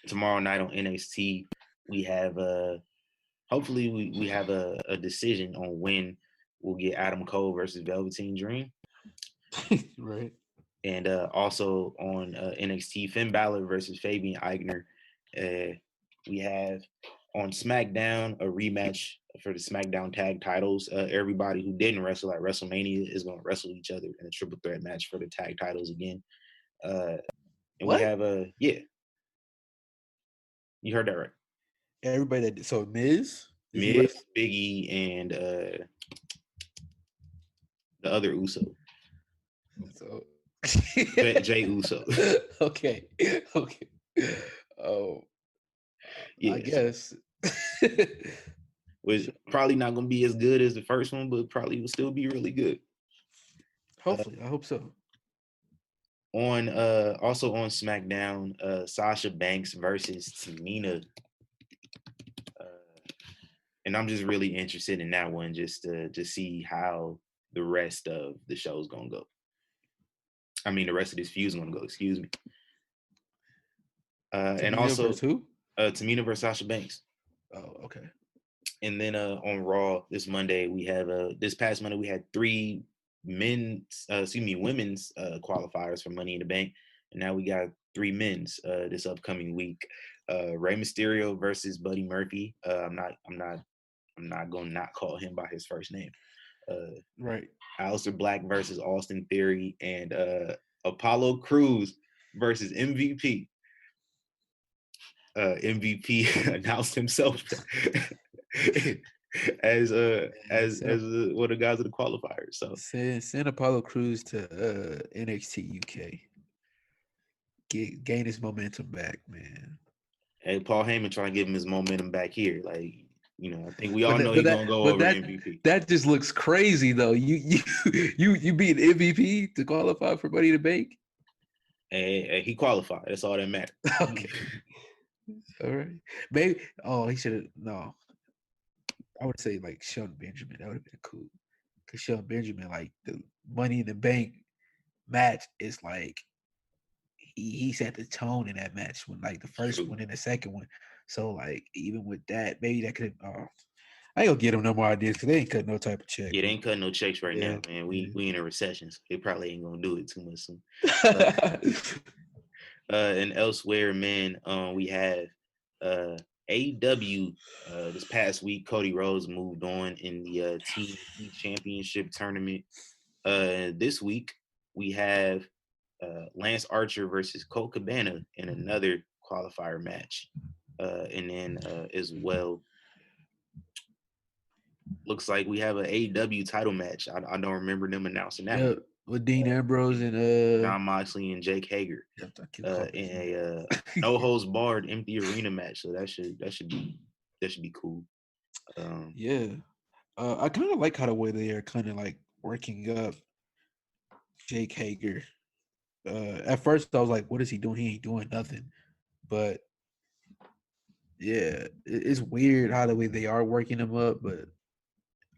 Speaker 1: Tomorrow night on NXT, we have hopefully we have a decision on when we'll get Adam Cole versus Velveteen Dream.
Speaker 2: Right.
Speaker 1: And also on NXT, Finn Balor versus Fabian Aichner. We have on SmackDown a rematch for the SmackDown tag titles. Everybody who didn't wrestle at WrestleMania is going to wrestle each other in a triple threat match for the tag titles again. And
Speaker 2: what?
Speaker 1: We have you heard that right.
Speaker 2: Everybody that so Miz,
Speaker 1: Big E, and the other Uso.
Speaker 2: So
Speaker 1: Jay Uso.
Speaker 2: Okay. Oh, yeah, I guess.
Speaker 1: Was probably not going to be as good as the first one, but probably will still be really good.
Speaker 2: Hopefully, I hope so.
Speaker 1: On also on SmackDown, Sasha Banks versus Tamina. And I'm just really interested in that one just to see how the rest of the show's gonna go. I mean, the rest of this feud's gonna go. Excuse me. And also
Speaker 2: versus who?
Speaker 1: Tamina versus Sasha Banks.
Speaker 2: Oh, okay.
Speaker 1: And then on Raw this Monday we have this past Monday we had women's qualifiers for Money in the Bank, and now we got 3 men's this upcoming week. Rey Mysterio versus Buddy Murphy. I'm not gonna not call him by his first name.
Speaker 2: Right.
Speaker 1: Aleister Black versus Austin Theory, and Apollo Crews versus MVP. MVP announced himself as one of the guys of the qualifiers. So
Speaker 2: send Apollo Crews to NXT UK. Gain his momentum back, man.
Speaker 1: Hey, Paul Heyman trying to give him his momentum back here. Like, I think we all know he's gonna go over MVP.
Speaker 2: That just looks crazy, though. You beat MVP to qualify for Money in the Bank.
Speaker 1: Hey, he qualified. That's all that matters.
Speaker 2: Okay. All right. Maybe. Oh, he should have. No. I would say like Shelton Benjamin. That would have been cool. Because Shelton Benjamin, like the Money in the Bank match is like he set the tone in that match when like the first one and the second one. So like even with that, maybe that could. I ain't gonna get them no more ideas because they ain't cutting no type of check.
Speaker 1: Yeah, they ain't cutting no checks right now, man. We in a recession, so they probably ain't gonna do it too much soon. And elsewhere, man, we have AEW. This past week, Cody Rhodes moved on in the TNT Championship tournament. This week, we have Lance Archer versus Colt Cabana in another qualifier match. And then as well, looks like we have an AEW title match. I don't remember them announcing that one.
Speaker 2: With Dean Ambrose and
Speaker 1: Jon Moxley and Jake Hager in a no holds barred empty arena match. So that should be cool.
Speaker 2: I kind of like how the way they are kind of like working up Jake Hager. At first I was like, what is he doing? He ain't doing nothing. But yeah, it's weird how the way they are working him up, but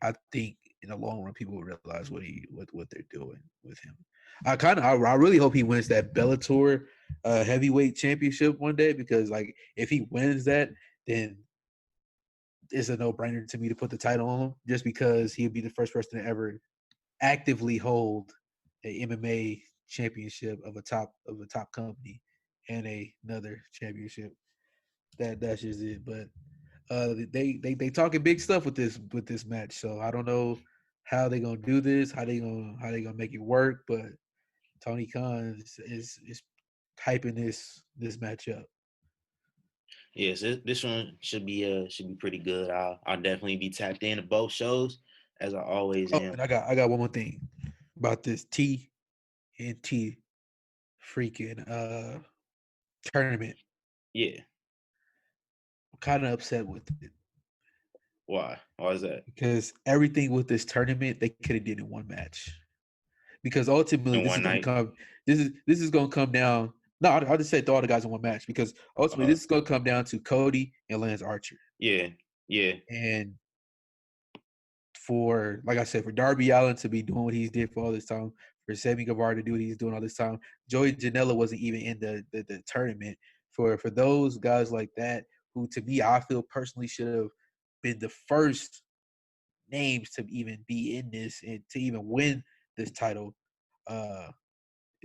Speaker 2: I think in the long run people will realize what they're doing with him. I really hope he wins that Bellator heavyweight championship one day, because like if he wins that, then it's a no-brainer to me to put the title on him, just because he'll be the first person to ever actively hold a MMA championship of a top company and another championship. That's just it. But they talking big stuff with this match. So I don't know how they gonna do this, how they gonna make it work. But Tony Khan is hyping this match up.
Speaker 1: Yes, this one should be pretty good. I'll definitely be tapped into both shows as I always am.
Speaker 2: And I got one more thing about this TNT freaking tournament.
Speaker 1: Yeah.
Speaker 2: I'm kind of upset with it.
Speaker 1: Why? Why is that?
Speaker 2: Because everything with this tournament they could have did in one match. Because ultimately this is gonna come down. No, I'll just say throw all the guys in one match, because ultimately this is gonna come down to Cody and Lance Archer.
Speaker 1: Yeah.
Speaker 2: And for, like I said, for Darby Allin to be doing what he's did for all this time, for Sammy Guevara to do what he's doing all this time, Joey Janela wasn't even in the tournament. For those guys like that, who to me I feel personally should have been the first names to even be in this and to even win this title,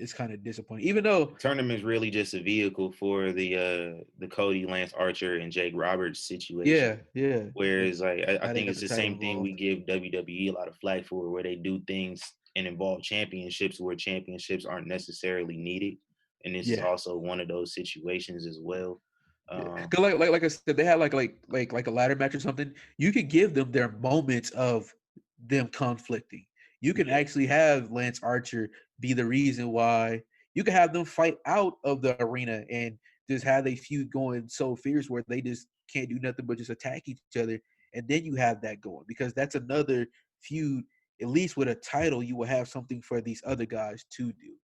Speaker 2: it's kind of disappointing. Even though
Speaker 1: tournament's really just a vehicle for the Cody, Lance Archer, and Jake Roberts situation.
Speaker 2: Yeah.
Speaker 1: Whereas like I
Speaker 2: Now they
Speaker 1: think
Speaker 2: got
Speaker 1: it's
Speaker 2: the
Speaker 1: the
Speaker 2: title
Speaker 1: same thing we
Speaker 2: involved.
Speaker 1: give WWE a lot of flack for, where they do things and involve championships where championships aren't necessarily needed. And this is
Speaker 2: Yeah.
Speaker 1: also one of those situations as well.
Speaker 2: Cause like I said, they had like a ladder match or something. You could give them their moments of them conflicting. You can actually have Lance Archer be the reason why. You can have them fight out of the arena and just have a feud going so fierce where they just can't do nothing but just attack each other, and then you have that going because that's another feud. At least with a title, you will have something for these other guys to do.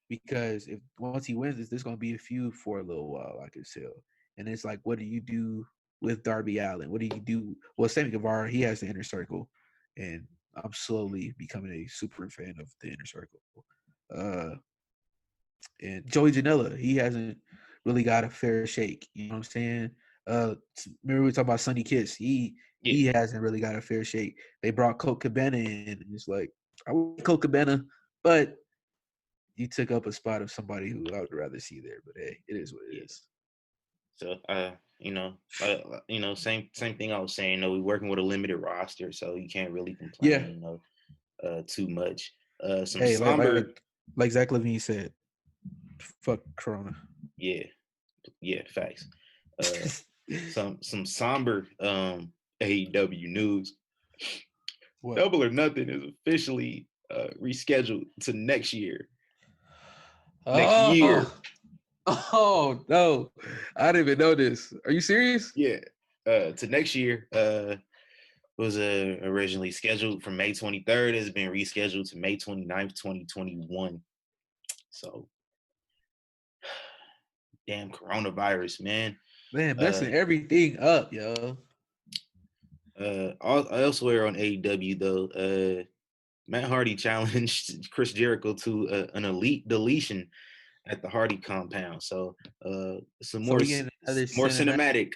Speaker 2: Because if once he wins this, there's gonna be a feud for a little while, I could tell. And it's like, what do you do with Darby Allin? What do you do? Well, Sammy Guevara, he has the inner circle, and I'm slowly becoming a super fan of the inner circle. And Joey Janela, he hasn't really got a fair shake. You know what I'm saying? Remember we talked about Sonny Kiss? He hasn't really got a fair shake. They brought Colt Cabana in, and it's like, I like Colt Cabana, but you took up a spot of somebody who I would rather see there. But hey, it is what it is.
Speaker 1: So same thing I was saying. We're working with a limited roster, so you can't really complain, too much. Some somber,
Speaker 2: like Zach Levine said, fuck Corona.
Speaker 1: Yeah, facts. Some somber AEW news. What? Double or Nothing is officially rescheduled to next year. Next year.
Speaker 2: Oh no, I didn't even know this. Are you serious?
Speaker 1: Yeah, to next year. Was originally scheduled for May 23rd. It's been rescheduled to May 29th, 2021. So, damn coronavirus, man.
Speaker 2: Man, messing everything up, yo.
Speaker 1: Elsewhere on AEW, though, Matt Hardy challenged Chris Jericho to an elite deletion at the Hardy compound. So, some more cinematic.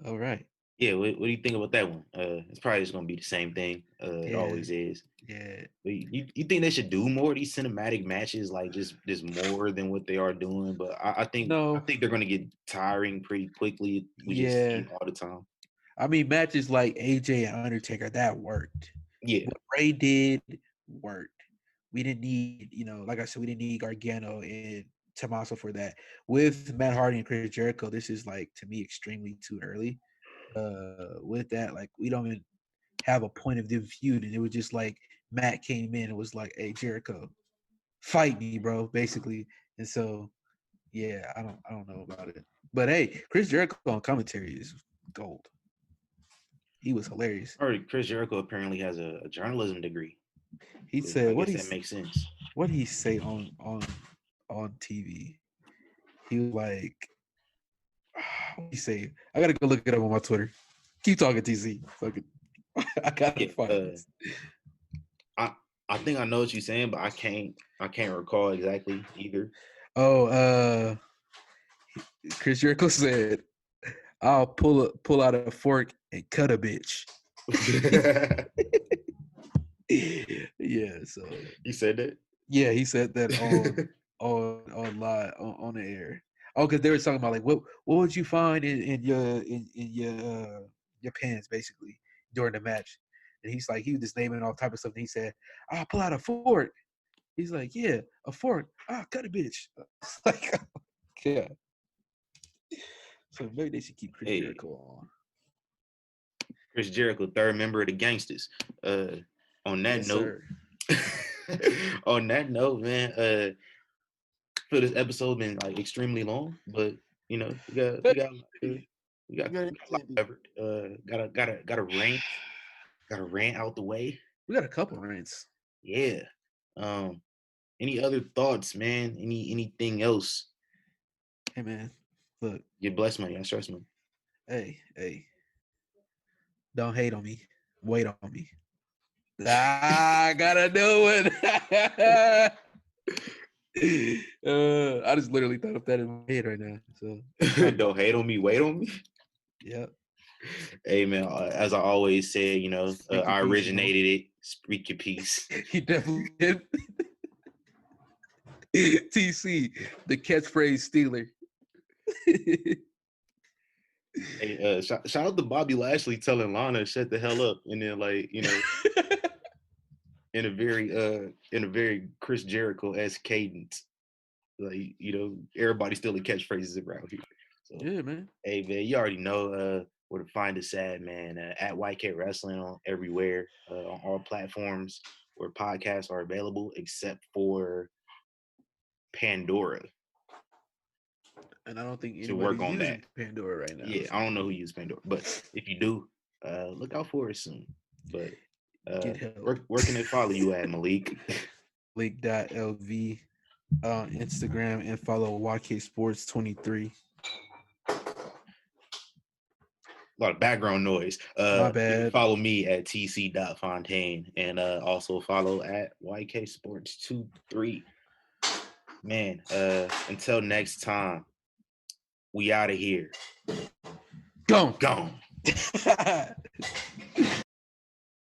Speaker 2: All right.
Speaker 1: Yeah, what do you think about that one? It's probably just gonna be the same thing. It always is.
Speaker 2: Yeah.
Speaker 1: But you think they should do more of these cinematic matches, like just more than what they are doing? But I think they're gonna get tiring pretty quickly. We just see it all the time.
Speaker 2: I mean, matches like AJ and Undertaker, that worked.
Speaker 1: Yeah.
Speaker 2: What Ray did worked. We didn't need, like I said, we didn't need Gargano and Tommaso for that. With Matt Hardy and Chris Jericho, this is like, to me, extremely too early. With that, like, we don't even have a point of the feud, and it was just like Matt came in and was like, "Hey, Jericho, fight me, bro," basically. And so, yeah, I don't know about it. But hey, Chris Jericho on commentary is gold. He was hilarious.
Speaker 1: Chris Jericho apparently has a journalism degree.
Speaker 2: He said,
Speaker 1: "What that makes sense."
Speaker 2: What did he say on TV? He was like, what did he say? I gotta go look it up on my Twitter. Keep talking, TC. I gotta find this.
Speaker 1: I think I know what you're saying, but I can't recall exactly either.
Speaker 2: Oh, Chris Jericho said, "I'll pull out a fork and cut a bitch." Yeah, so
Speaker 1: he said that.
Speaker 2: Yeah, he said that on live on the air. Oh, because they were talking about like what would you find in your pants basically during the match, and he's like he was just naming all type of stuff. And he said, "I'll pull out a fork." He's like, "Yeah, a fork. Cut a bitch." Like, yeah. So maybe they should keep Chris Jericho on.
Speaker 1: Chris Jericho, third member of the Gangsters. On that note, man, for this episode been like extremely long, but we got covered. Got a rant out the way.
Speaker 2: We got a couple rants.
Speaker 1: Yeah. Any other thoughts, man? Anything else?
Speaker 2: Hey, man, look.
Speaker 1: Get blessed, money. I stress, man.
Speaker 2: Hey. Don't hate on me. Wait on me. I gotta do it. I just literally thought of that in my head right now. So
Speaker 1: don't hate on me, wait on me.
Speaker 2: Yep.
Speaker 1: Hey man, as I always say, you know, I originated it. Speak your piece.
Speaker 2: He definitely did. TC, the catchphrase stealer.
Speaker 1: Hey, shout out to Bobby Lashley telling Lana shut the hell up, and then like you know, in a very Chris Jericho-esque cadence, like you know, everybody still in catchphrases around here. So,
Speaker 2: yeah, man.
Speaker 1: Hey man, you already know where to find us at, man. At YK Wrestling on everywhere, on all platforms where podcasts are available, except for Pandora.
Speaker 2: And I don't think anybody's using Pandora right now.
Speaker 1: Yeah, I don't know who uses Pandora, but if you do, look out for it soon. But where can they follow you at, Malik?
Speaker 2: Malik.lv on Instagram and follow YK Sports 23.
Speaker 1: A lot of background noise.
Speaker 2: My bad.
Speaker 1: You can follow me at tc.fontaine and also follow at YK Sports 23. Man, until next time, we out of here.
Speaker 2: Gone.